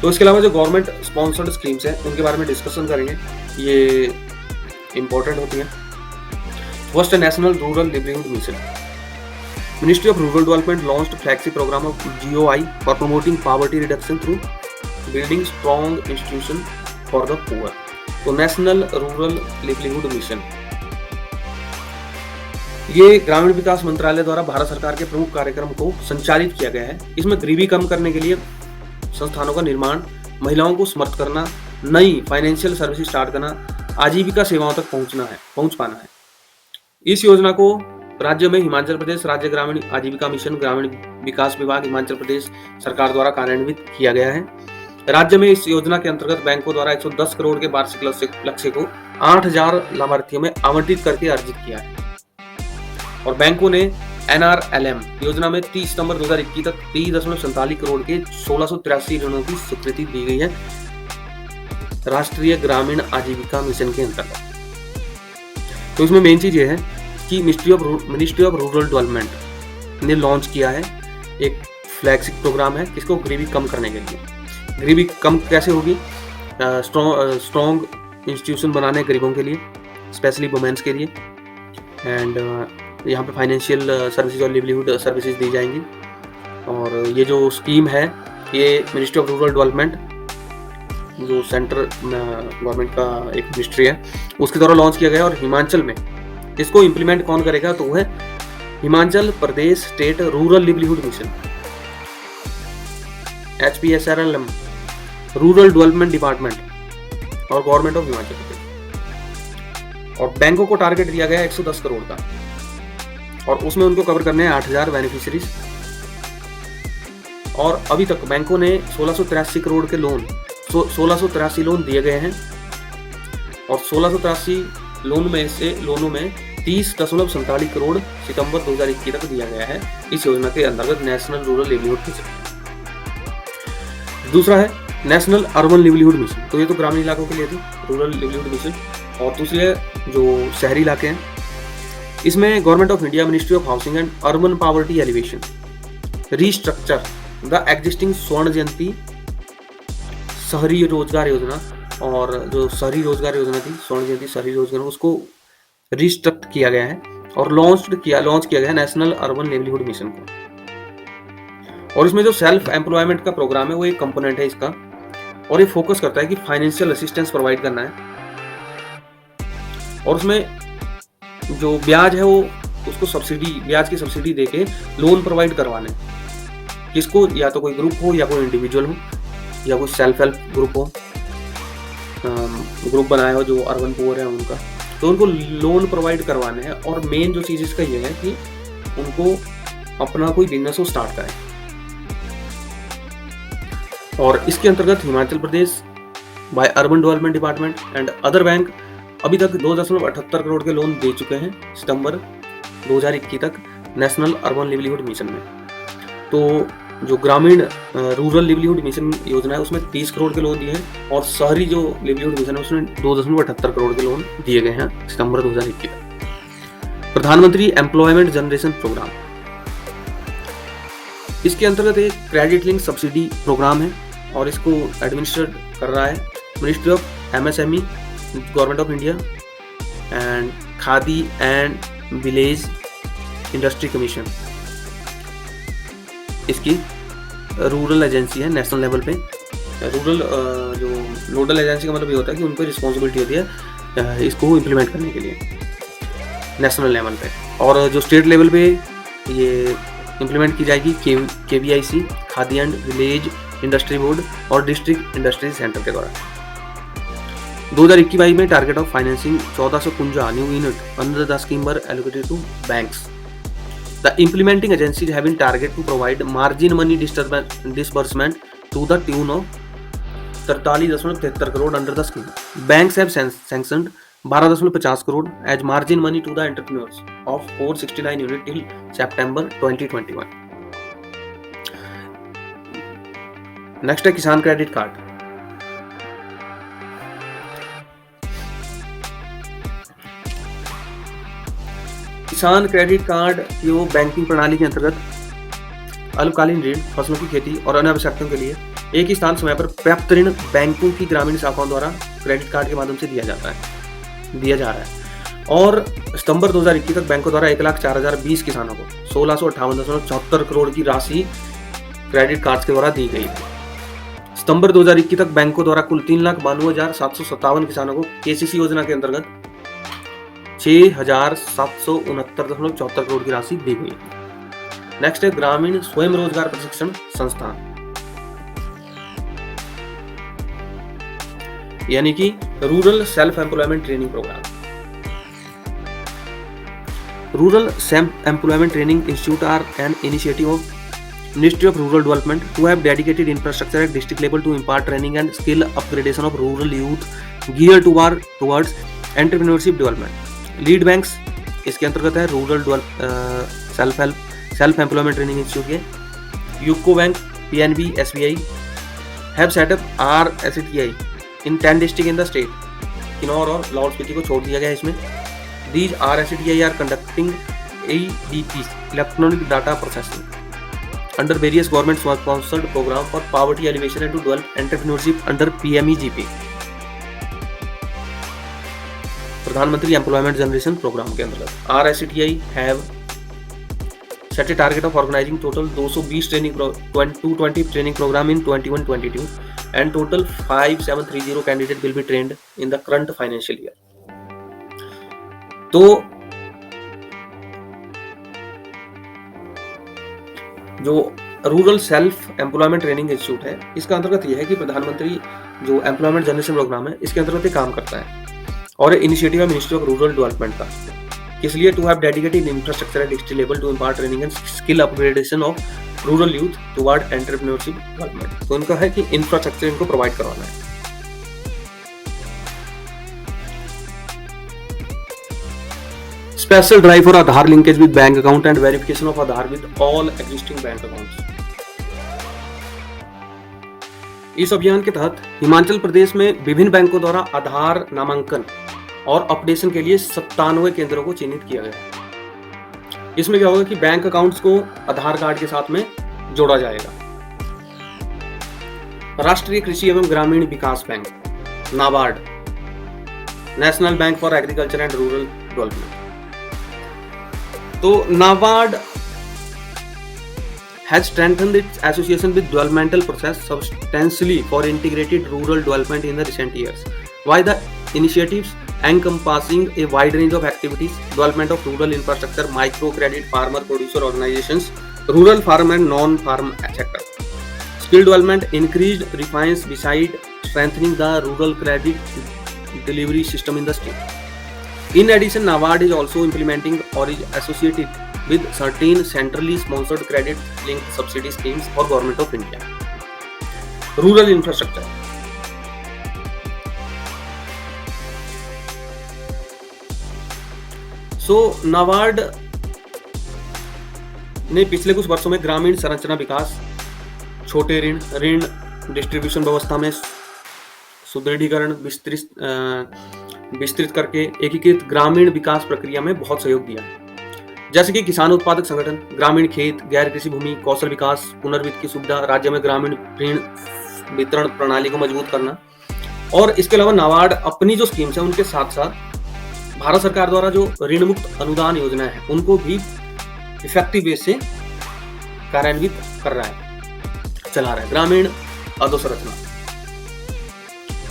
तो इसके अलावा जो गवर्नमेंट स्पॉन्सर्ड स्कीम्स हैं उनके बारे में डिस्कशन करेंगे, ये इंपॉर्टेंट होती हैं। First national rural livelihood mission. Ministry of Rural Development launched flagship program of GOI for promoting poverty reduction through building strong institution for the poor. तो नेशनल रूरल लिवलीहुड मिशन ये ग्रामीण विकास मंत्रालय द्वारा भारत सरकार के प्रमुख कार्यक्रम को संचालित किया गया है। इसमें गरीबी कम करने के लिए संस्थानों का निर्माण, महिलाओं को समर्थ करना, नई फाइनेंशियल सर्विस स्टार्ट करना, आजीविका सेवाओं तक पहुंच पाना है। इस योजना को राज्य में हिमाचल प्रदेश राज्य ग्रामीण आजीविका मिशन, ग्रामीण विकास विभाग हिमाचल प्रदेश सरकार द्वारा कार्यान्वित किया गया है। राज्य में इस योजना के अंतर्गत बैंकों द्वारा 110 करोड़ के वार्षिक लक्ष्य को 8,000 लाभार्थियों में आवंटित करके अर्जित किया है। और बैंकों ने NRLM योजना में 30 सितंबर 2021 तक 30.47 करोड़ के 1683 ऋणों की स्वीकृति दी गई है राष्ट्रीय ग्रामीण आजीविका मिशन के अंतर्गत। तो इसमें मेन चीज ये है कि मिनिस्ट्री ऑफ रूरल डेवलपमेंट ने लॉन्च किया है एक फ्लैगशिप प्रोग्राम है, किसको गरीबी कम करने के लिए। गरीबी कम कैसे होगी? स्ट्रॉन्ग इंस्टीट्यूशन बनाने गरीबों के लिए, स्पेशली वुमेन्स के लिए, एंड यहाँ पे फाइनेंशियल सर्विसेज और लिवलीहुड सर्विसेज दी जाएंगी। और ये जो स्कीम है ये मिनिस्ट्री ऑफ रूरल डेवलपमेंट जो सेंट्रल गवर्नमेंट का एक मिनिस्ट्री है उसके द्वारा लॉन्च किया गया। और हिमाचल में इसको इम्प्लीमेंट कौन करेगा? तो वो है Himachal Pradesh state rural livelihood mission, HPSRLM, rural development department और गवर्नमेंट ऑफ हिमाचल प्रदेश। और बैंकों को टारगेट दिया गया 110 करोड़ का, और उसमें उनको कवर करने हैं 8,000 बेनिफिशियरीज। और अभी तक बैंकों ने 1683 करोड़ के लोन 1683 लोन दिए गए हैं। और 1683 लोनों में 30.47 करोड़ सितंबर 2021 तक दिया गया है इस योजना के अंतर्गत नेशनल रूरल लिवलीहुड मिशन। दूसरा है नेशनल अर्बन लिवलीहुड मिशन। तो ये तो ग्रामीण इलाकों के लिए थी रूरल लिवलीहुड मिशन। और दूसरी है जो शहरी इलाके हैं, इसमें government of India ministry of housing and urban poverty alleviation restructure the existing स्वर्ण जयंती शहरी रोजगार योजना, और जो शहरी रोजगार योजना थी स्वर्ण जयंती शहरी रोजगार, उसको रिस्ट्रक्ट किया गया है और लॉन्च किया गया है नेशनल अर्बन लिवलीहुड मिशन को। और इसमें जो सेल्फ एम्प्लॉयमेंट का प्रोग्राम है वो एक कंपोनेंट है इसका, और ये फोकस करता है कि फाइनेंशियल असिस्टेंस प्रोवाइड करना है। और उसमें जो ब्याज है वो उसको ब्याज की सब्सिडी देके लोन प्रोवाइड करवाने, किसको? या तो कोई ग्रुप हो, या कोई इंडिविजुअल हो, या कोई सेल्फ हेल्प ग्रुप हो, ग्रुप बनाया हो जो अर्बन पुअर है उनका, तो उनको लोन प्रोवाइड करवाने हैं। और मेन जो चीज इसका ये है कि उनको अपना कोई बिजनेस हो स्टार्ट करें। और इसके अंतर्गत Himachal Pradesh by urban development department and other bank अभी तक 2.78 करोड़ के लोन दे चुके हैं सितंबर 2021 तक नेशनल अर्बन लिवलीहुड मिशन में। तो जो ग्रामीण रूरल लिवलीहुड मिशन योजना है उसमें 30 करोड़ के लोन दिए हैं, और शहरी जो लिवलीहुड मिशन है उसमें 2.78 करोड़ के लोन दिए गए हैं सितंबर 2021 तक। प्रधानमंत्री एम्प्लॉयमेंट जनरेशन प्रोग्राम, इसके अंतर्गत एक क्रेडिट लिंक सब्सिडी प्रोग्राम है और इसको एडमिनिस्ट्रेट कर रहा है ministry of MSME government of India, and khadi and village industry commission इसकी रूरल एजेंसी है नेशनल लेवल पे। रूरल जो नोडल एजेंसी का मतलब ये होता है कि उन पर रिस्पॉन्सिबिलिटी होती है इसको इम्प्लीमेंट करने के लिए नेशनल लेवल पे। और जो स्टेट लेवल पे ये इम्प्लीमेंट की जाएगी KVIC Khadi and village industry board और डिस्ट्रिक्ट इंडस्ट्री सेंटर के द्वारा। 2021 में target of financing 1451 new unit under the scheme were allocated to banks. The implementing agencies have been targeted to provide margin money disbursement to the tune of 43.73 crore under the scheme. Banks have sanctioned 12.50 crore as margin money to the entrepreneurs of 469 units till September 2021. Next है किसान credit card. किसान credit card जो banking प्रणाली के अंतर्गत अल्पकालीन ऋण, फसलों की खेती और अन्य आवश्यकताओं के लिए एक ही स्थान समय पर पर्याप्त ऋण बैंकों की ग्रामीण शाखाओं द्वारा क्रेडिट कार्ड के माध्यम से दिया जा रहा है। और सितंबर 2021 तक बैंकों द्वारा 1,04,020 किसानों को 1658.74 करोड़ की राशि क्रेडिट कार्ड के द्वारा दी गई। सितंबर 2021 तक बैंकों द्वारा कुल 3,92,757 किसानों को KCC योजना के अंतर्गत 6,769.74 करोड़ की राशि दी गई। नेक्स्ट है ग्रामीण स्वयं रोजगार प्रशिक्षण संस्थान, यानी कि rural self employment training programme. Rural self employment training institute are an initiative of Ministry of Rural Development to have dedicated infrastructure at district level to impart training and skill upgradation of rural youth geared towards entrepreneurship development. Lead banks इसके अंतर्गत है rural self employment training institute के। UCO bank, PNB, SBI have set up RSETI in 10 district in the state. Kinnaur और लाहौल स्पीति को छोड़ दिया गया इसमें। These RSETI are conducting EDPs electronic data processing under various government sponsored program for poverty alleviation and to develop entrepreneurship under PMEGP, प्रधानमंत्री employment generation programme के अंतर्गत। RSETI have set a target of organising total 220 training 220 training programme in 21-22 and total 5730 candidate will be trained in the current financial year. तो जो rural self employment training institute है इसका अंतर्गत यह है कि प्रधानमंत्री जो एम्प्लॉयमेंट जनरेशन प्रोग्राम है इसके अंतर्गत ये काम करता है और इनिशिएटिव है मिनिस्ट्री ऑफ रूरल डेवलपमेंट का। इसलिए to have dedicated infrastructure at district level to impart training and skill upgradation of rural youth toward entrepreneurship development. तो इनका है कि इंफ्रास्ट्रक्चर इनको प्रोवाइड करवाना है। Special drive for Aadhaar linkage with bank account and verification of Aadhaar with all existing bank accounts। इस अभियान के तहत हिमाचल प्रदेश में विभिन्न बैंकों द्वारा आधार नामांकन और अपडेशन के लिए 97 केंद्रों को चिन्हित किया गया। इसमें क्या होगा कि बैंक अकाउंट्स को आधार कार्ड के साथ में जोड़ा जाएगा। राष्ट्रीय कृषि एवं ग्रामीण विकास bank NABARD, national bank for agriculture and rural development. तो NABARD has strengthened its association with developmental process substantially for integrated rural development in the recent years. While the initiatives encompassing a wide range of activities, development of rural infrastructure, microcredit, farmer producer organizations, rural farm and non-farm sector, skill development, increased refines beside strengthening the rural credit delivery system in the state. In addition, NABARD is also implementing or is associated with certain centrally sponsored credit-linked subsidy schemes for Government of India. Rural infrastructure. So, NABARD ने पिछले कुछ वर्षों में ग्रामीण संरचना विकास, छोटे ऋण distribution व्यवस्था में सुदृढ़ीकरण, विस्तृत करके एकीकृत ग्रामीण विकास प्रक्रिया में बहुत सहयोग दिया, जैसे कि किसान उत्पादक संगठन, ग्रामीण खेत, गैर कृषि भूमि, कौशल विकास, पुनर्वित्त की सुविधा, राज्य में ग्रामीण ऋण वितरण प्रणाली को मजबूत करना। और इसके अलावा NABARD अपनी जो स्कीम्स है उनके साथ साथ भारत सरकार द्वारा जो ऋण मुक्त अनुदान योजना है उनको भी इफेक्टिव वे से कार्यान्वित कर रहा है, चला रहा है। ग्रामीण अधोसंरचना,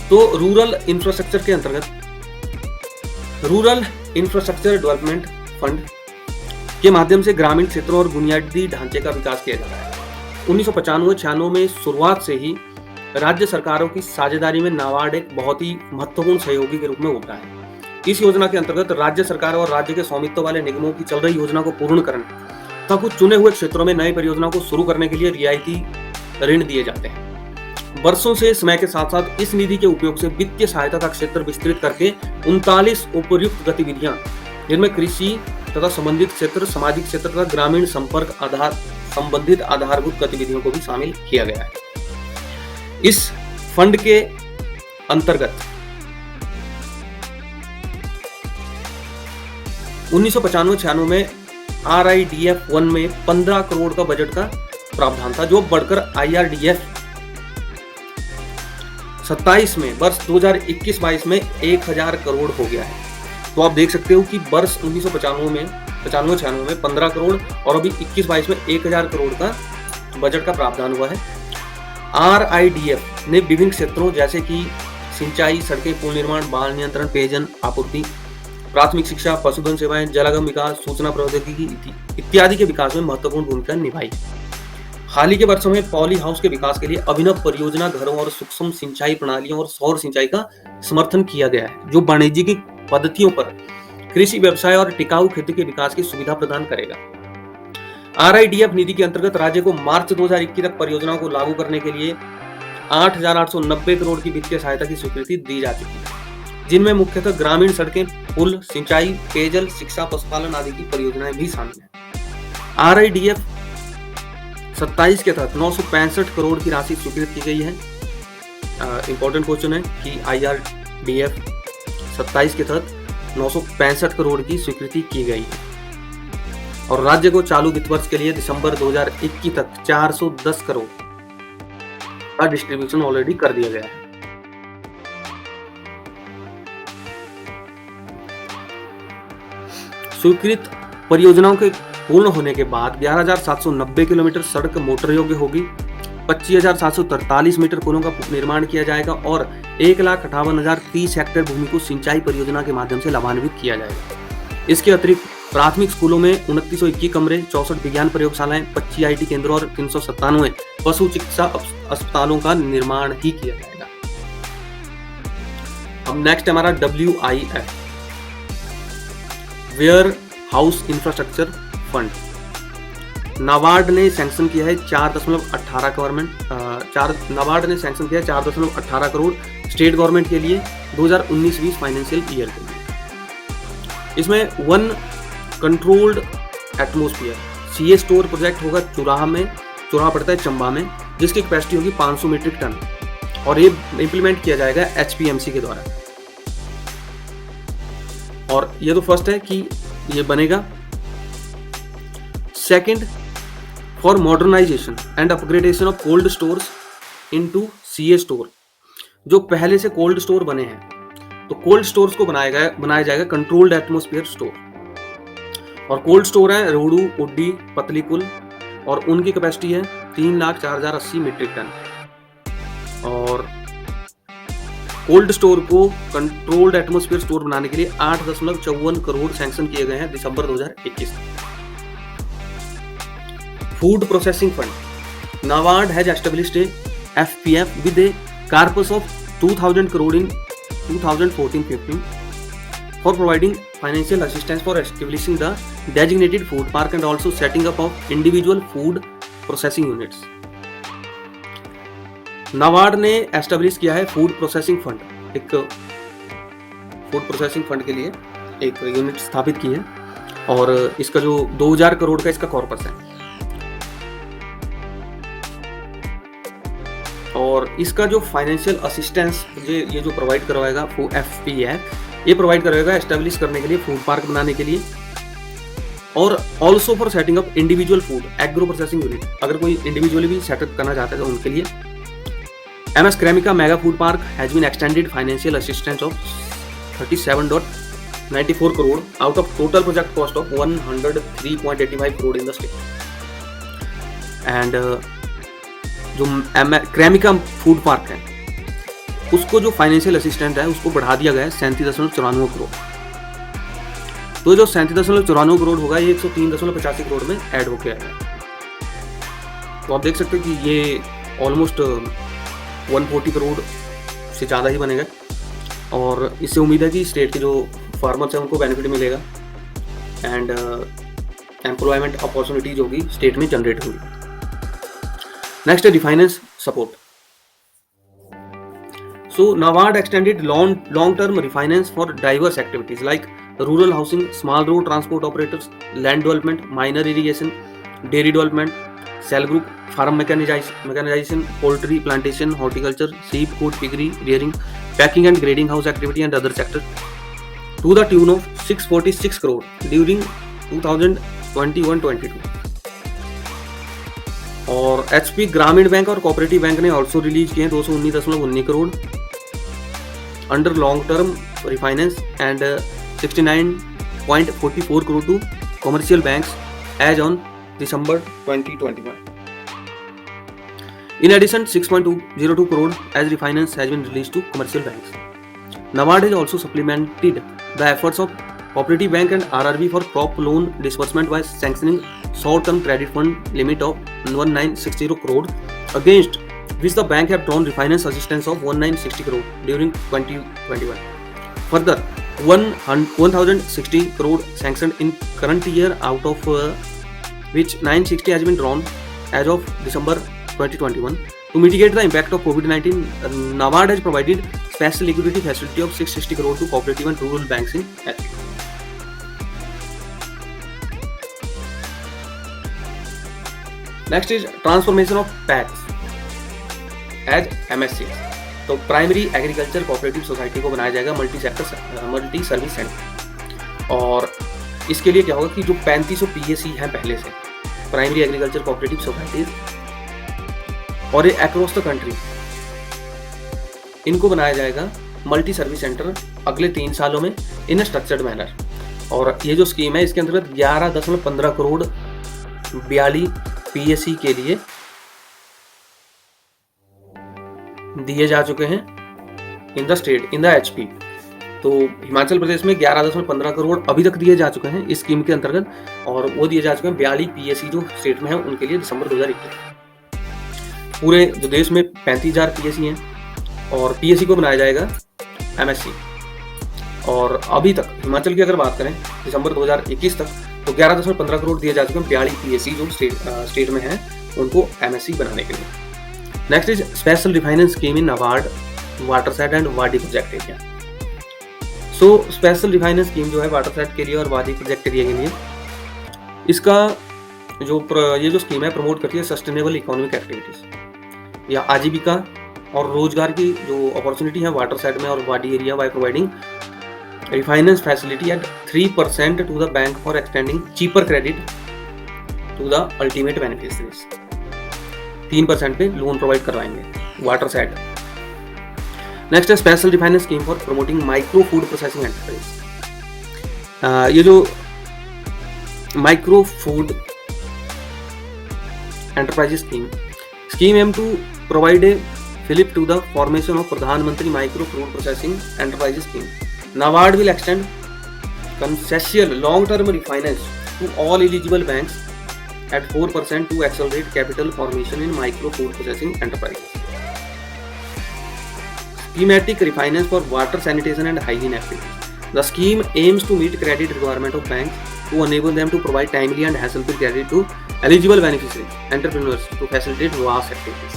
तो रूरल इंफ्रास्ट्रक्चर के अंतर्गत रूरल इंफ्रास्ट्रक्चर डेवलपमेंट फंड के माध्यम से ग्रामीण क्षेत्रों और बुनियादी ढांचे का विकास किया जा रहा है। 1995-96 में शुरुआत से ही राज्य सरकारों की साझेदारी में नाबार्ड एक बहुत ही महत्वपूर्ण सहयोगी के रूप में उभरा है। इस योजना के अंतर्गत राज्य सरकार और राज्य के स्वामित्व वाले निगमों की चल रही योजना को पूर्ण करने तथा कुछ चुने हुए क्षेत्रों में नई परियोजनाओं को शुरू करने के लिए रियायती ऋण दिए जाते हैं। वर्षों से समय के साथ साथ इस निधि के उपयोग से वित्तीय सहायता का क्षेत्र विस्तृत करके 39 उपयुक्त गतिविधियां, जिनमें कृषि तथा संबंधित क्षेत्र, सामाजिक क्षेत्र तथा ग्रामीण संपर्क आधार संबंधित आधारभूत गतिविधियों को भी शामिल किया गया है। इस फंड के अंतर्गत 1995-96 में RIDF 1 में 15 करोड़ का बजट का प्रावधान था, जो बढ़कर IRDF 27 में वर्ष 2021-22 में 1000 करोड़ हो गया है। तो आप देख सकते हो कि वर्ष 1995-96 में 15 करोड़ और अभी 21-22 में 1000 करोड़ का बजट का प्रावधान हुआ है। RIDF ने विभिन्न क्षेत्रों जैसे कि सिंचाई, सड़कें, पुल निर्माण, बाढ़ नियंत्रण, पेयजल आपूर्ति, प्राथमिक शिक्षा, पशुधन सेवाएं, जलागम विकास, सूचना प्रौद्योगिकी इत्यादि के विकास में महत्वपूर्ण भूमिका निभाई। हाल ही के वर्षों में पॉली हाउस के विकास के लिए अभिनव परियोजना घरों और सूक्ष्म सिंचाई प्रणालियों और सौर सिंचाई का समर्थन किया गया है, जो वाणिज्यिक पद्धतियों पर कृषि व्यवसाय और टिकाऊ खेती के विकास की सुविधा प्रदान करेगा। RIDF निधि के अंतर्गत राज्य को मार्च 2021 तक परियोजनाओं को लागू करने के लिए 8,890 करोड़ की वित्तीय सहायता की स्वीकृति दी जा चुकी है, जिनमें मुख्यतः ग्रामीण सड़कें, पुल, सिंचाई, पेयजल, शिक्षा, पशुपालन आदि की परियोजनाएं भी शामिल हैं। RIDF 27 के तहत 965 करोड़ की राशि स्वीकृत की गई है। इंपॉर्टेंट क्वेश्चन है कि IRDF 27 के तहत 965 करोड़ की स्वीकृति की गई है और राज्य को चालू वित्त वर्ष के लिए दिसंबर 2021 तक 410 करोड़ का डिस्ट्रीब्यूशन ऑलरेडी कर दिया गया है। स्वीकृत परियोजनाओं के पूर्ण होने के बाद 11,790 किलोमीटर सड़क मोटर योग्य होगी, 25,743 मीटर पुलों का निर्माण किया जाएगा और 1,58,030 हेक्टेयर भूमि को सिंचाई परियोजना के माध्यम से लाभान्वित किया जाएगा। इसके अतिरिक्त प्राथमिक स्कूलों में 2921 कमरे, 64 विज्ञान प्रयोगशालाएं, 25 IT केंद्रों और 397 पशु चिकित्सा अस्पतालों का निर्माण ही किया जाएगा। अब नेक्स्ट हमारा WIF warehouse infrastructure fund. NABARD ने सैंक्शन किया है 4.18 करोड़ स्टेट गवर्नमेंट के लिए 2019-20 फाइनेंशियल ईयर के लिए। इसमें 1 controlled atmosphere CA store project होगा चुराहा पड़ता है चंबा में, जिसकी कैपेसिटी होगी 500 मीट्रिक टन और ये इंप्लीमेंट किया जाएगा HPMC के द्वारा। और ये तो फर्स्ट है कि ये बनेगा। Second, for modernisation and upgradation of cold stores into CA store. जो पहले से कोल्ड स्टोर बने हैं तो कोल्ड स्टोर्स को बनाया जाएगा कंट्रोल्ड एटमॉस्फेयर स्टोर। और कोल्ड स्टोर है रोडू, उड्डी, पतलीकुल और उनकी कैपेसिटी है 3,04,080 मीट्रिक टन। और कोल्ड स्टोर को कंट्रोल्ड एटमॉस्फेयर स्टोर बनाने के लिए 8.54 करोड़ सैंक्शन किए गए हैं दिसंबर 2021। Food processing fund. NABARD has established A FPF with A corpus of 2,000 crore in 2014-15 for providing financial assistance for establishing the designated food park and also setting up of individual food processing units. NABARD ने establish किया है food processing fund, एक food processing fund के लिए एक unit स्थापित की है और इसका जो 2000 करोड़ का इसका कॉर्पस है और इसका जो फाइनेंशियल असिस्टेंस ये जो प्रोवाइड करवाएगा वो FPF ये प्रोवाइड करेगा एस्टेब्लिश करने के लिए, फूड पार्क बनाने के लिए और also for setting up individual food agro processing unit. अगर कोई इंडिविजुअली भी सेटअप करना चाहता है तो उनके लिए MS Cremica mega food park has been extended financial assistance of 37 94 crore out of total project cost of 103.85 crore in the state. And जो क्रेमिका फूड पार्क है उसको जो फाइनेंशियल असिस्टेंट है उसको बढ़ा दिया गया है 37.94 करोड़। तो जो 37.94 करोड़ होगा ये 103.85 करोड़ में ऐड होके आएगा। तो आप देख सकते हैं कि ये ऑलमोस्ट 140 करोड़ से ज़्यादा ही बनेगा और इससे उम्मीद है कि स्टेट के जो फार्मर्स हैं उनको बेनिफिट मिलेगा एंड एम्प्लॉयमेंट अपॉर्चुनिटीज होगी स्टेट में जनरेट होगी। नेक्स्ट है refinance support. So NABARD extended long-term refinance for diverse activities like rural housing, small road transport operators, land development, minor irrigation, dairy development, cell group, farm mechanization, poultry, plantation, horticulture, sheep, goat, piggery, rearing, packing and grading house activity and other sectors to the tune of 646 crore during 2021-22। और HP ग्रामीण bank और cooperative bank ने also release किए हैं 219.19 crore under long term refinance and 69.44 crore to commercial banks as on December 2021. In addition, 6.202 crore as refinance has been released to commercial banks. NABARD has also supplemented the efforts of Cooperative Bank and RRB for crop loan disbursement by sanctioning short-term credit fund limit of 1960 crore, against which the bank have drawn refinance assistance of 1960 crore during 2021. Further, 1060 crore sanctioned in current year, out of which 960 has been drawn as of December 2021. To mitigate the impact of COVID-19, NABARD has provided special liquidity facility of 660 crore to cooperative and rural banks in HP. Next is transformation of PACs as MSCs. तो primary agriculture cooperative society को बनाया जाएगा multi service centre. और इसके लिए क्या होगा कि जो 3500 PSC हैं पहले से प्राइमरी एग्रीकल्चर कोऑपरेटिव सोसाइटीज और ये अक्रॉस द कंट्री, इनको बनाया जाएगा मल्टी सर्विस सेंटर अगले 3 सालों में इन स्ट्रक्चर्ड मैनर। और ये जो स्कीम है इसके अंतर्गत 11.15 करोड़ बयाली PSC के लिए दिए जा चुके हैं इन the state, in the HP। तो हिमाचल प्रदेश में 11.15 करोड़ अभी तक दिए जा चुके हैं इस स्कीम के अंतर्गत, और वो दिए जा चुके हैं 42 PSC जो स्टेट में है उनके लिए दिसंबर 2021। पूरे जो देश में 35,000 PSC हैं और PSC को बनाया जाएगा MSC। और अभी तक हिमाचल की अगर बात करें दिसंबर 2021 तक तो 11.15 करोड़ दिए जा चुके हैं 42 PSC जो स्टेट में है उनको MSC बनाने के लिए। Next is special refinance scheme in NABARD watershed and wadi project area. So special refinance scheme जो है वाटरसेड के लिए और वाडी प्रोजेक्ट एरिया के लिए, इसका ये जो स्कीम है प्रमोट करती है सस्टेनेबल इकोनॉमिक एक्टिविटीज या आजीविका और रोजगार की जो अपॉर्चुनिटी है वाटरसेड में और वाडी area by providing refinance facility at 3% to the bank for extending cheaper credit to the ultimate beneficiaries। 3% पे लोन प्रोवाइड करवाएंगे वाटर सेड। नेक्स्ट है special refinance scheme for promoting micro food processing enterprise. ये जो micro food enterprise scheme aim to provide a fillip to the formation of Pradhan Mantri micro food processing enterprise scheme. NABARD will extend concessional long-term refinance to all eligible banks at 4% to accelerate capital formation in micro food processing enterprises. Schematic refinance for water, sanitation and hygiene activities. The scheme aims to meet credit requirement of banks to enable them to provide timely and hassle-free credit to eligible beneficiaries, entrepreneurs to facilitate vast activities.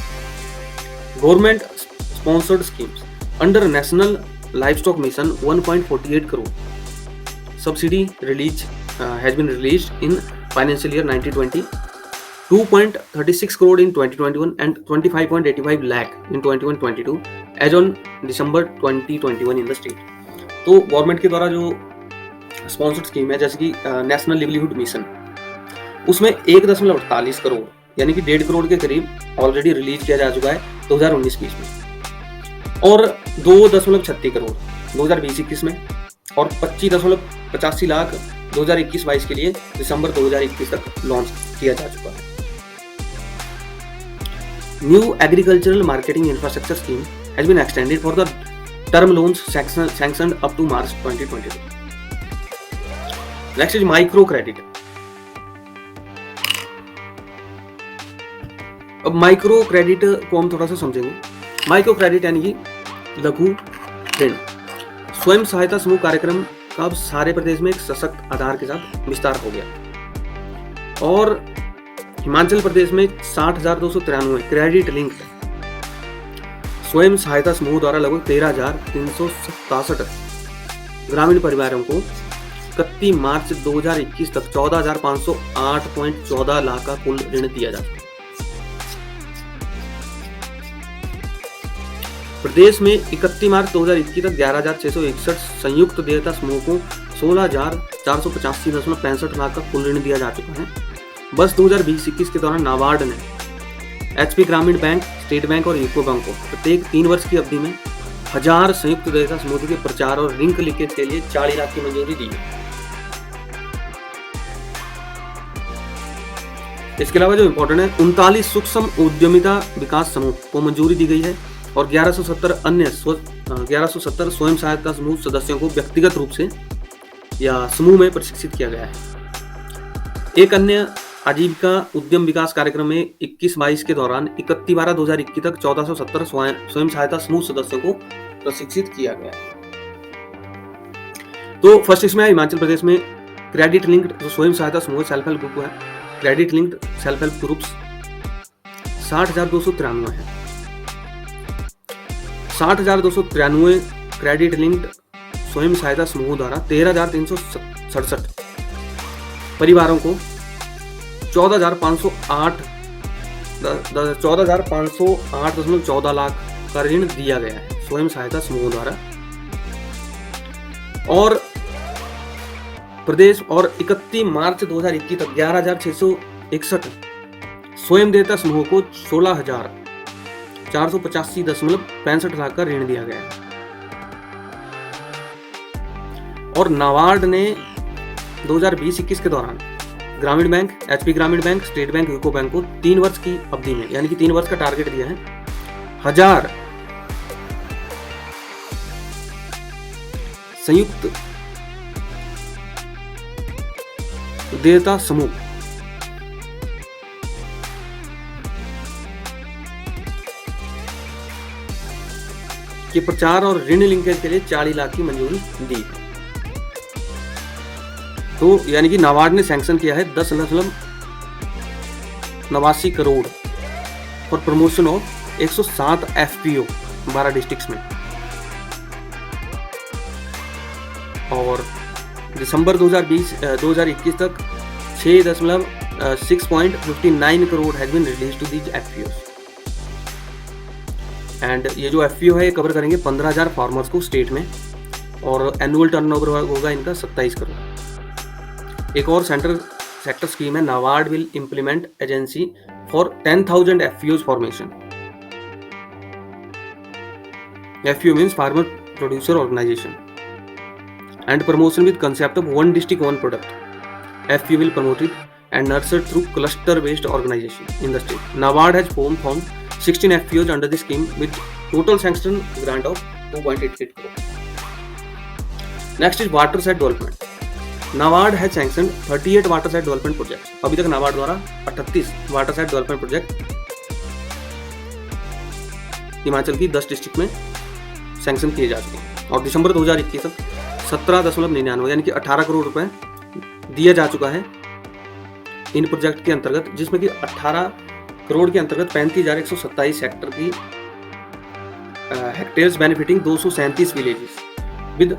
Government sponsored schemes under National Livestock Mission 1.48 crore subsidy has been released in financial year 1920, 2.36 crore in 2021 and 25.85 lakh in 21-22 as on December 2021 in the state। तो government के द्वारा जो sponsored scheme है जैसे कि national livelihood mission, उसमें 1.48 करोड़ यानी कि 1.5 करोड़ के करीब ऑलरेडी रिलीज किया जा चुका है 2019-20 में, और 2.36 करोड़ 2020-21 में और 25.85 लाख 2021-22 के लिए दिसंबर 2021 तक लॉन्च किया जा चुका है। New agricultural marketing infrastructure scheme has been extended for the term loans sanctioned up to March 2022। Next is micro credit. अब माइक्रो क्रेडिट को हम थोड़ा सा समझेंगे। माइक्रो क्रेडिट यानी कि लघु ऋण। स्वयं सहायता समूह कार्यक्रम का अब सारे प्रदेश में एक सशक्त आधार के साथ विस्तार हो गया और हिमाचल प्रदेश में 60,293 क्रेडिट लिंक्ड स्वयं सहायता समूह द्वारा लगभग 13,367 ग्रामीण परिवारों को 31 मार्च 2021 तक 14,508.14 लाख का कुल ऋण दिया जा चुका है। प्रदेश में 31 मार्च 2021 तक 11,661 संयुक्त देयता समूह को 16,485.65 लाख का कुल ऋण दिया जा चुका है। बस 2020-21 के दौरान नाबार्ड ने एचपी ग्रामीण बैंक, स्टेट बैंक और यूको बैंक को प्रत्येक 3 वर्ष की अवधि में 1000 संयुक्त देयता समूह के प्रचार और लिंक लिंकेज के लिए 40 लाख की मंजूरी दी है। इसके अलावा जो इम्पोर्टेंट है, 39 सूक्ष्म उद्यमिता विकास समूह को मंजूरी दी गई है और 1170 स्वयं सहायता समूह सदस्यों को व्यक्तिगत रूप से या समूह में प्रशिक्षित किया गया है। एक अन्य आजीविका उद्यम विकास कार्यक्रम में 21-22 के दौरान 31/12/2021 तक 1470 स्वयं सहायता समूह सदस्यों को प्रशिक्षित किया गया है। तो फर्स्ट इसमें हिमाचल प्रदेश में क्रेडिट लिंक्ड जो स्वयं सहायता समूह सेल्फ हेल्प ग्रुप है, credit linked self help groups 60,293 है। 60,293 क्रेडिट लिंक्ड स्वयं सहायता समूह द्वारा 13,367 परिवारों को 14,508.14 लाख का ऋण दिया गया है स्वयं सहायता समूह द्वारा। और प्रदेश और 31 मार्च 2021 तक 11,661 स्वयं देयता समूह को 16,485.65 लाख का ऋण दिया गया है। और नाबार्ड ने 2020-21 के दौरान ग्रामीण बैंक, एचपी ग्रामीण bank, state bank, UCO bank को 3 वर्ष की अवधि में यानी कि 3 वर्ष का टारगेट दिया है 1000 संयुक्त देयता समूह के प्रचार और ऋण लिंकेज के लिए 40 लाख की मंजूरी दी है। तो यानी कि नाबार्ड ने सैंक्शन किया है 10.89 crore for promotion of 107 FPO 12 districts में। और दिसंबर 2021 तक 6.59 crore has been release to these FPOs. And ये जो एफपीओ है कवर करेंगे 15,000 फार्मर्स को स्टेट में और एनुअल टर्नओवर होगा इनका 27 करोड़। एक और सेक्टर स्कीम है NABARD will implement agency for 10,000 FPOs formation. FPO means farmer producer organisation and promotion with concept of one district one product. FPO will promote it and nurture through cluster based organization in the state. NABARD has formed 16 FPOs under the scheme with total sanctioned grant of 2.88 crore. Next is waterside development. NABARD has sanctioned 38 waterside development projects. अभी तक NABARD द्वारा 38 waterside development project Himachal की 10 district में sanction किए जा चुके हैं और दिसंबर 2021 तक 17.99 यानी कि 18 करोड़ रुपए दिया जा चुका है इन प्रोजेक्ट के अंतर्गत, जिसमें कि 18 करोड़ के अंतर्गत 35,127 हेक्टर की hectares benefiting 237 villages with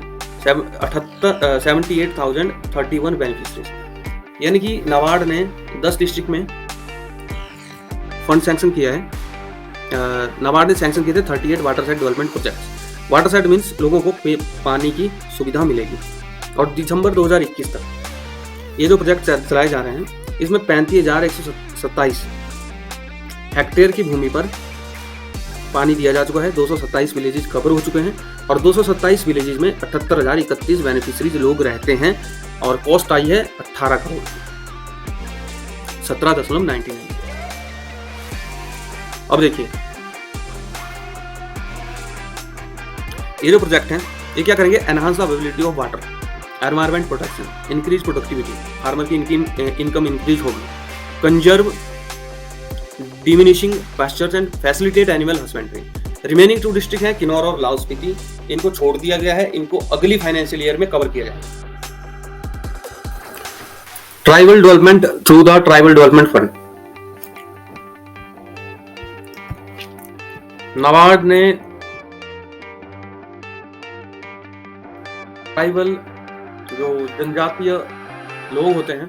78,031 beneficiaries. यानी कि नाबार्ड ने 10 डिस्ट्रिक्ट में फंड सैंक्शन किया है। नाबार्ड ने सैंक्शन किए थे 38 water side development projects. Water side means लोगों को पानी की सुविधा मिलेगी। और दिसंबर 2021 तक ये जो प्रोजेक्ट चलाए जा रहे हैं इसमें 35,127 हेक्टेयर की भूमि पर पानी दिया जा चुका है, 227 विलेजेस कवर हो चुके हैं और 227 विलेजेस में 78,031 बेनिफिशरीज लोग रहते हैं और कॉस्ट आई है 18 करोड़ 17.99। अब देखिए ये जो प्रोजेक्ट है ये क्या करेंगे, enhance the availability of water, environment protection, increase productivity, farmer की इनकम इंक्रीज होगी, conserve diminishing pastures and facilitate animal husbandry. Remaining 2 district हैं किन्नौर और लाहौल स्पीति, इनको छोड़ दिया गया है, इनको अगली फाइनेंशियल ईयर में कवर किया जाएगा। Tribal development through the tribal development fund, NABARD ने ट्राइबल जो जनजातीय लोग होते हैं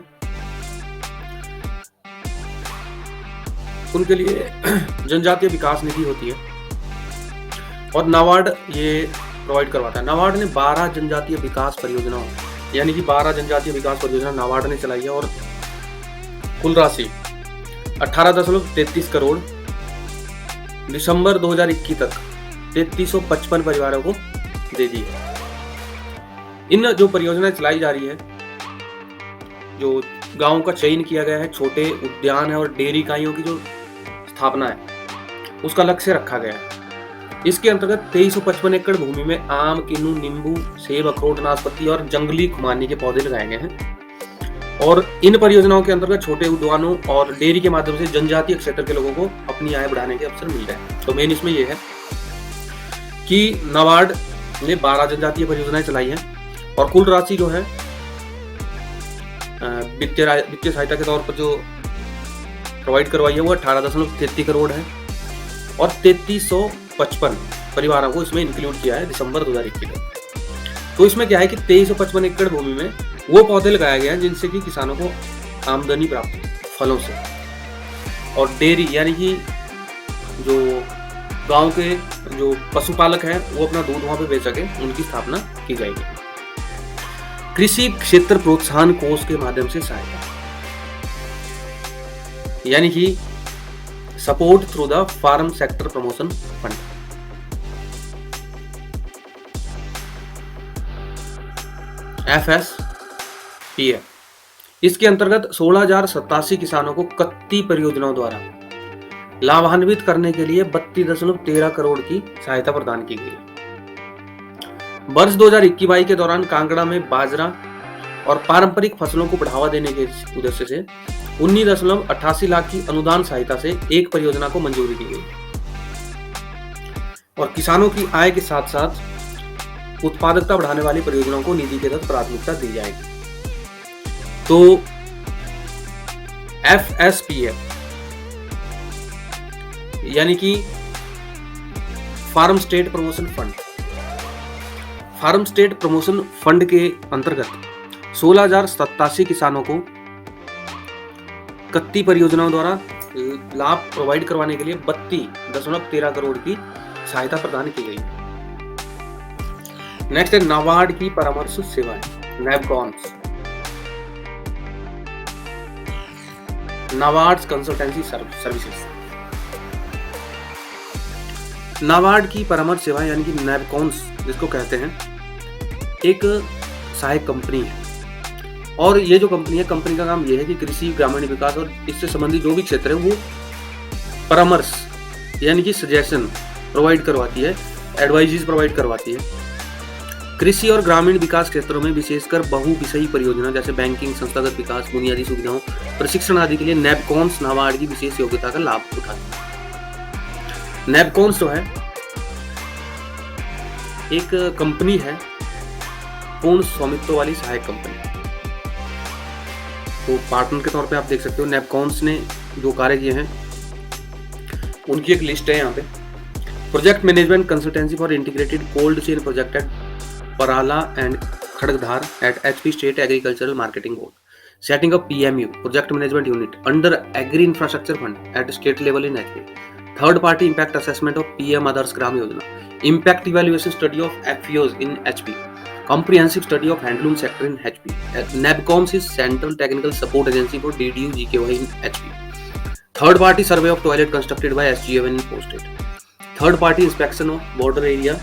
उनके लिए जनजातीय विकास निधि होती है और नाबार्ड ये प्रोवाइड करवाता है। नाबार्ड ने 12 जनजातीय विकास परियोजनाओं यानी कि 12 जनजातीय विकास परियोजना नाबार्ड ने चलाई है और कुल राशि 18.33 करोड़ दिसंबर 2021 तक 3355 परिवारों को दे दी है। इन जो परियोजनाएं चलाई जा रही है, जो गांव का चयन किया गया है, छोटे उद्यान है और डेयरी इकाइयों की जो स्थापना है उसका लक्ष्य रखा गया है। इसके अंतर्गत 2355 एकड़ भूमि में आम, किन्नू, नींबू, सेब, अखरोट, नाशपाती और जंगली खुमानी के पौधे लगाए गए हैं और इन परियोजनाओं के अंतर्गत छोटे उद्यानों और डेयरी के माध्यम से जनजातीय क्षेत्र के लोगों को अपनी आय बढ़ाने के अवसर मिल रहे हैं। तो मेन इसमें यह है कि नाबार्ड ने 12 जनजातीय परियोजनाएं चलाई हैं और कुल राशि जो है वित्तीय सहायता के तौर पर जो प्रोवाइड करवाई है वो 18.33 करोड़ है और 3355 परिवारों को इसमें इंक्लूड किया है दिसंबर 2021 में। तो इसमें क्या है कि 2355 एकड़ भूमि में वो पौधे लगाए गए हैं जिनसे कि किसानों को आमदनी प्राप्त हो फलों से, और डेयरी यानी कि जो गांव के जो पशुपालक हैं वो अपना दूध वहां पे बेच सके, उनकी स्थापना की जाएगी। कृषि क्षेत्र प्रोत्साहन कोष के माध्यम से सहायता यानी कि support through the farm sector promotion fund. FSPF इसके अंतर्गत 16,087 किसानों को कत्ती परियोजनाओं द्वारा लाभान्वित करने के लिए 32.13 करोड़ की सहायता प्रदान की गई। वर्ष 2021-22 के दौरान कांगड़ा में बाजरा और पारंपरिक फसलों को बढ़ावा देने के उद्देश्य से 19.88 लाख की अनुदान सहायता से एक परियोजना को मंजूरी दी गई और किसानों की आय के साथ साथ उत्पादकता बढ़ाने वाली परियोजनाओं को निधि के तहत प्राथमिकता दी जाएगी। तो FSPF यानी कि farm state promotion fund, farm state promotion fund के अंतर्गत 16,087 किसानों को कत्ती परियोजनाओं द्वारा लाभ प्रोवाइड करवाने के लिए 32.13 करोड़ की सहायता प्रदान की गई। नेक्स्ट है नाबार्ड की परामर्श सेवाएं, नैबकॉन्स, नाबार्ड कंसल्टेंसी सर्विसेज। नाबार्ड की परामर्श सेवाएं यानी कि नैबकॉन्स जिसको कहते हैं, एक सहायक कंपनी है और ये जो कंपनी है, कंपनी का काम ये है कि कृषि, ग्रामीण विकास और इससे संबंधित जो भी क्षेत्र है वो परामर्श यानी कि सजेशन प्रोवाइड करवाती है, एडवाइजेस प्रोवाइड करवाती है। कृषि और ग्रामीण विकास क्षेत्रों में विशेषकर बहुविषयी परियोजना जैसे बैंकिंग, संस्थागत विकास, बुनियादी सुविधाओं, प्रशिक्षण आदि के लिए नैबकॉन्स नाबार्ड की विशेष योग्यता का लाभ उठाती है। नैबकॉन्स जो है एक कंपनी है, पूर्ण स्वामित्व वाली सहायक कंपनी। तो पार्टनर के तौर पे आप देख सकते हो नैबकॉन्स ने जो कार्य किए हैं उनकी एक लिस्ट है यहाँ पे। Project management consultancy for integrated cold chain project at Parala and Khadagdhar at HP state agricultural marketing board, setting up PMU project management unit under agri infrastructure fund at state level in HP, third party impact assessment of PM Adarsh Gram Yojana, impact evaluation study of FPOs in HP, comprehensive study of handloom sector in HP. NABCOMS is Central Technical Support Agency for DDU GKY in HP. Third party survey of toilet constructed by SGAN in Postate. Third party inspection of border area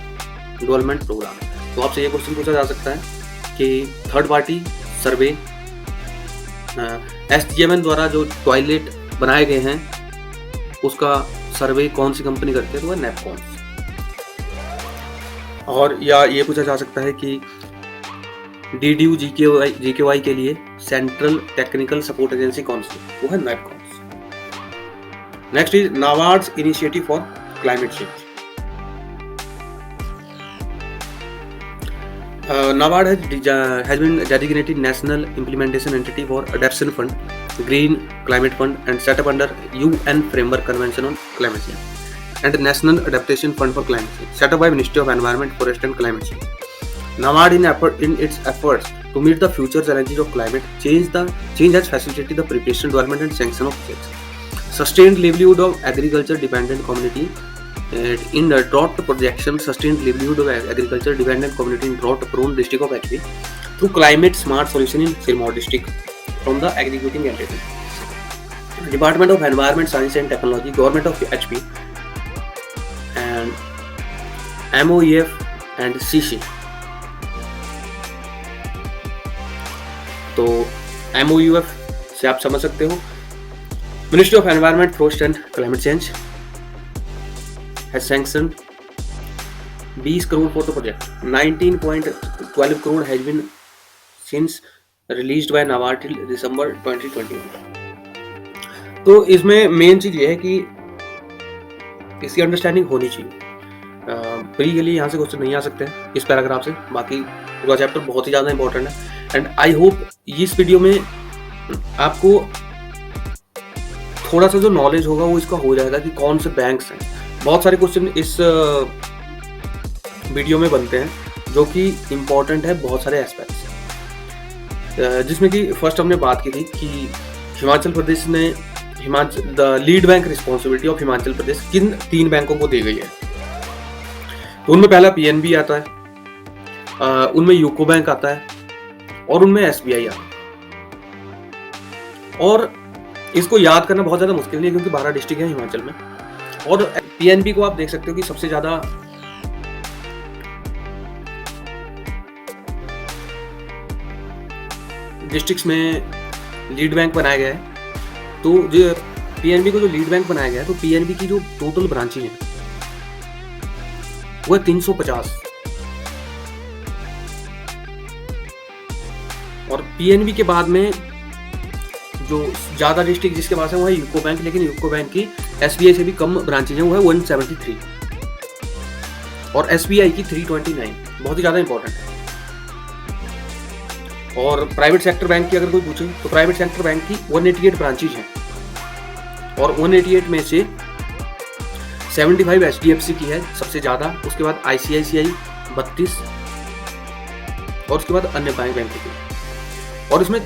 development programme. तो आपसे ये question पूछा जा सकता है कि third party सर्वे SGMN द्वारा जो टॉयलेट बनाए गए हैं उसका सर्वे कौन सी कंपनी करती है, तो वह नैपकॉन। और या ये पूछा जा सकता है कि DDU GKY के लिए सेंट्रल टेक्निकल सपोर्ट एजेंसी कौन सी, वो है नैपकॉन। Next is NABARD's initiative for climate change. NABARD has been designated national implementation entity for Adaptation Fund, Green Climate Fund, and set up under UN Framework Convention on Climate Change, and National Adaptation Fund for Climate Change, set up by Ministry of Environment, Forest, and Climate Change. NABARD in its efforts to meet the future challenges of climate change has facilitated the preparation, development, and sanction of projects. Sustained livelihood of agriculture-dependent community. In the drought projection, sustained livelihood of agriculture dependent community in drought prone district of HP through climate smart solution in Sirmaur district from the executing entity. Department of Environment, Science and Technology, Government of HP, and MOEF and CC. तो MOEF से आप समझ सकते हो, Ministry of Environment, Forest and Climate Change has sanctioned 20 crore for the project. 19.12 crore has been since released by NABARD till December 2021. तो इसमें main चीज ये है कि इसकी अंडरस्टैंडिंग होनी चाहिए। प्री के लिए यहाँ से क्वेश्चन नहीं आ सकते हैं इस पैराग्राफ से, बाकी पूरा चैप्टर बहुत ही ज़्यादा इंपॉर्टेंट है। एंड आई होप इस वीडियो में आपको थोड़ा सा जो नॉलेज होगा वो इसका हो जाएगा कि कौन से बैंक्स हैं। बहुत सारे क्वेश्चन इस वीडियो में बनते हैं जो कि इम्पोर्टेंट है बहुत सारे एस्पेक्ट्स, जिसमें कि फर्स्ट हमने बात की थी कि हिमाचल प्रदेश ने the lead bank responsibility of Himachal Pradesh किन 3 बैंकों को दी गई है। तो उनमें पहला PNB आता है, उनमें यूको बैंक आता है और उनमें SBI आता है। और इसको याद करना बहुत ज़्यादा मुश्किल नहीं है क्योंकि 12 डिस्ट्रिक्ट है हिमाचल में। और PNB को आप देख सकते हो कि सबसे ज़्यादा डिस्ट्रिक्ट्स में लीड बैंक बनाया गया है। तो जो PNB को जो लीड बैंक बनाया गया है, तो PNB की जो टोटल ब्रांचेज हैं वो है 350। और PNB के बाद में जो ज़्यादा डिस्ट्रिक्ट जिसके पास है वो है यूको बैंक, लेकिन यूको बैंक की SBI से भी कम ब्रांचेज हैं, वो है 173 और SBI की 329, बहुत ही ज़्यादा इंपॉर्टेंट है। और प्राइवेट सेक्टर बैंक की अगर कोई पूछे तो प्राइवेट सेक्टर बैंक की 188 ब्रांचेज हैं और 188 में से 75 HDFC की है सबसे ज़्यादा, उसके बाद ICICI 32 और उसके बाद अन्य बैंकों की। और इसमें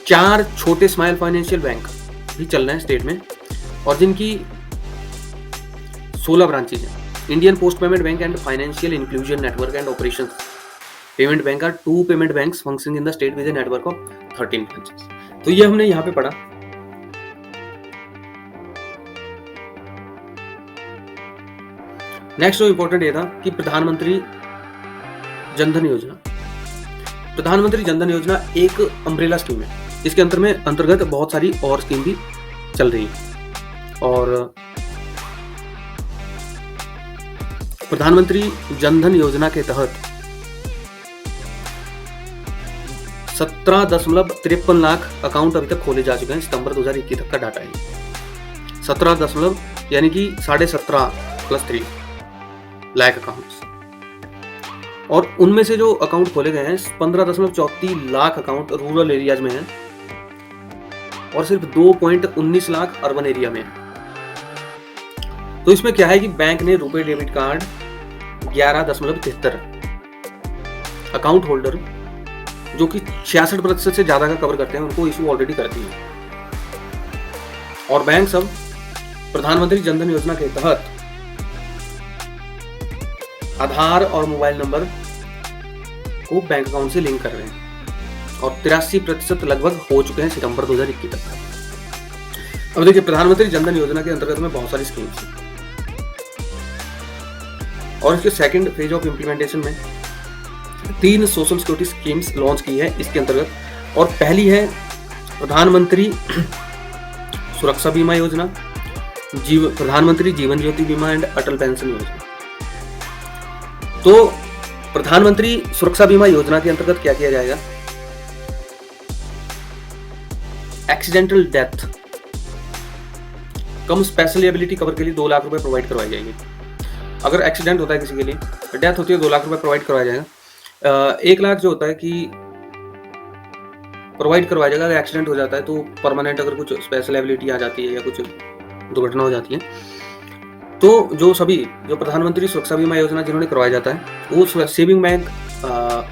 4 छोटे स्मॉल फाइनेंशियल बैंक भी चल रहे हैं स्टेट में और जिनकी 16 ब्रांचेज हैं। Indian post payment bank and financial inclusion network and operations payment bank are 2 payment banks functioning in the state with a network of 13 branches. तो ये हमने यहाँ पे पढ़ा। नेक्स्ट जो इंपॉर्टेंट ये था कि प्रधानमंत्री जनधन योजना। प्रधानमंत्री जनधन योजना एक अम्ब्रेला स्कीम है, इसके अंतर्गत बहुत सारी और स्कीम भी चल रही है। और प्रधानमंत्री जनधन योजना के तहत 17.53 लाख अकाउंट अभी तक खोले जा चुके हैं। सितंबर 2021 तक का डाटा है 17 यानी कि 17.5 + 3 लाख अकाउंट्स। और उनमें से जो अकाउंट खोले गए हैं 15.34 लाख अकाउंट रूरल एरियाज में हैं और सिर्फ 2.19 लाख अर्बन एरिया में है। तो इसमें क्या है कि बैंक ने रुपए डेबिट कार्ड 11.73 अकाउंट होल्डर जो कि 66% से ज्यादा का कवर करते हैं उनको इशू ऑलरेडी कर दी है। और बैंक सब प्रधानमंत्री जनधन योजना के तहत आधार और मोबाइल नंबर को बैंक अकाउंट से लिंक कर रहे हैं और 83% लगभग हो चुके हैं सितंबर 2021 तक। अब देखिए प्रधानमंत्री जनधन योजना के अंतर्गत में बहुत सारी स्कीम्स हैं। और इसके सेकंड फेज ऑफ इम्प्लीमेंटेशन में 3 सोशल सिक्योरिटी स्कीम्स लॉन्च की है इसके अंतर्गत। और पहली है प्रधानमंत्री सुरक्षा बीमा योजना, प्रधानमंत्री जीवन ज्योति बीमा एंड अटल पेंशन योजना। तो प्रधानमंत्री सुरक्षा बीमा योजना के अंतर्गत क्या किया जाएगा, एक्सीडेंटल डेथ कम स्पेशल एबिलिटी कवर के लिए 2 लाख रुपए प्रोवाइड करवाई जाएगी। अगर एक्सीडेंट होता है किसी के लिए, डेथ होती है, 2 लाख रुपए प्रोवाइड करवाया जाएगा। 1 लाख जो होता है कि प्रोवाइड करवाया जाएगा, अगर एक्सीडेंट हो जाता है तो परमानेंट अगर कुछ स्पेशल एबिलिटी आ जाती है या कुछ दुर्घटना हो जाती है, तो जो प्रधानमंत्री सुरक्षा बीमा योजना जिन्होंने करवाया जाता है, वो सेविंग बैंक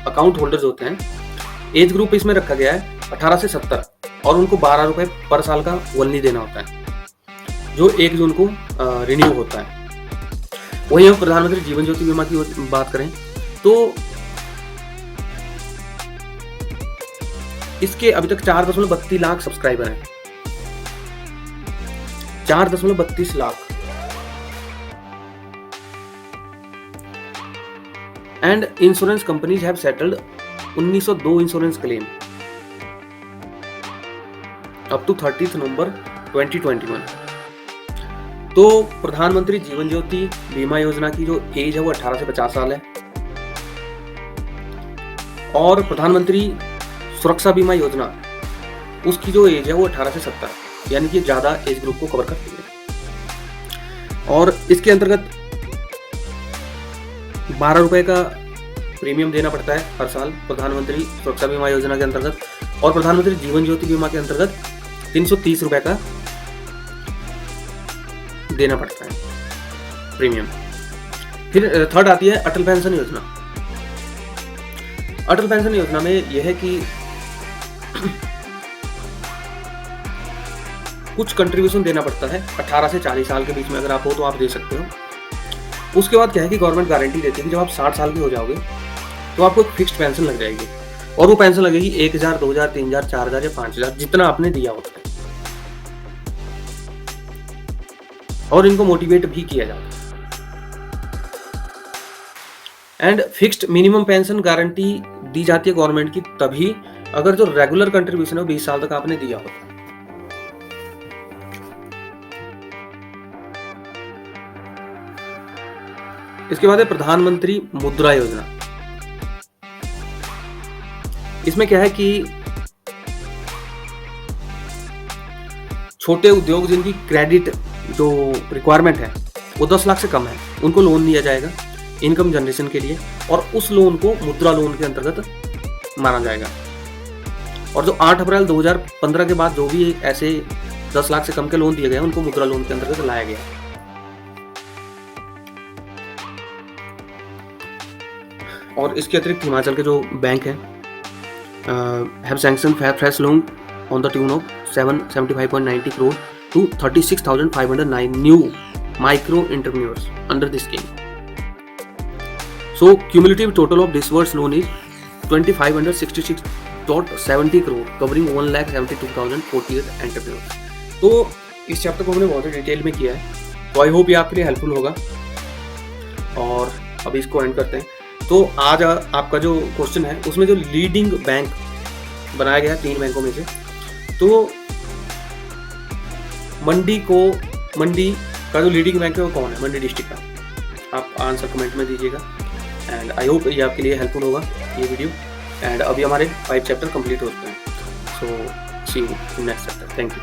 अकाउंट होल्डर्स होते हैं। एज ग्रुप इसमें रखा गया है 18 से 70 और उनको 12 रुपए पर साल का वनली देना होता है, जो 1 जून को रिन्यू होता है। वही हम प्रधानमंत्री जीवन ज्योति बीमा की बात करें तो इसके अभी तक 4.32 लाख सब्सक्राइबर हैं, 4.32 lakh. And insurance companies have settled 1902 insurance claim up to 30 November 2021। तो प्रधानमंत्री जीवन ज्योति बीमा योजना की जो एज है वो 18 से 50 साल है, और प्रधानमंत्री सुरक्षा बीमा योजना उसकी जो एज है वो 18 से 70, यानी कि ज्यादा एज ग्रुप को कवर करती है। और इसके अंतर्गत 12 रुपए का प्रीमियम देना पड़ता है हर साल प्रधानमंत्री सुरक्षा बीमा योजना के अंतर्गत, और प्रधानमंत्री जीवन ज्योति बीमा के अंतर्गत 330 रुपए का देना पड़ता है प्रीमियम। फिर थर्ड आती है अटल पेंशन योजना। अटल पेंशन योजना में यह है कि कुछ कंट्रीब्यूशन देना पड़ता है 18 से 40 साल के बीच में, अगर आप हो तो आप दे सकते हो। उसके बाद क्या है कि गवर्नमेंट गारंटी देती है कि जब आप 60 साल के हो जाओगे तो आपको एक फिक्स्ड पेंशन लग जाएगी, और वो पेंशन लगेगी 1000, 2000, 3000, 4000 या 5000, जितना आपने दिया होता है। और इनको मोटिवेट भी किया जाता है। And fixed minimum pension guarantee दी जाती है गवर्नमेंट की तभी अगर जो रेगुलर कंट्रीब्यूशन है 20 साल तक आपने दिया होता है। इसके बाद है प्रधानमंत्री मुद्रा योजना। इसमें क्या है कि छोटे उद्योग जिनकी क्रेडिट जो रिक्वायरमेंट है वो 10 लाख से कम है, उनको लोन दिया जाएगा इनकम जनरेशन के लिए, और उस लोन को मुद्रा लोन के अंतर्गत माना जाएगा। और जो 8 अप्रैल 2015 के बाद जो भी ऐसे 10 लाख से कम के लोन दिए गए उनको मुद्रा लोन के अंतर्गत लाया गया। और इसके अतिरिक्त हिमाचल के जो बैंक हैं have sanctioned fresh loan on the tune of 775.90 crore to 36,509 new micro entrepreneurs under this scheme. So cumulative total of disbursed loan is 2,566.70 crore covering 1,72,048 entrepreneurs. तो इस चैप्टर को हमने बहुत ही डिटेल में किया है, तो आई होप ये आपके लिए हेल्पफुल होगा। और अभी इसको एंड करते हैं। तो आज आपका जो क्वेश्चन है उसमें जो लीडिंग बैंक बनाया गया है 3 बैंकों में से, तो मंडी का जो लीडिंग बैंक है वो कौन है, मंडी डिस्ट्रिक्ट का, आप आंसर कमेंट में दीजिएगा। एंड आई होप ये आपके लिए हेल्पफुल होगा ये वीडियो। एंड अभी हमारे 5 चैप्टर कंप्लीट होते हैं। So see you next chapter. Thank you.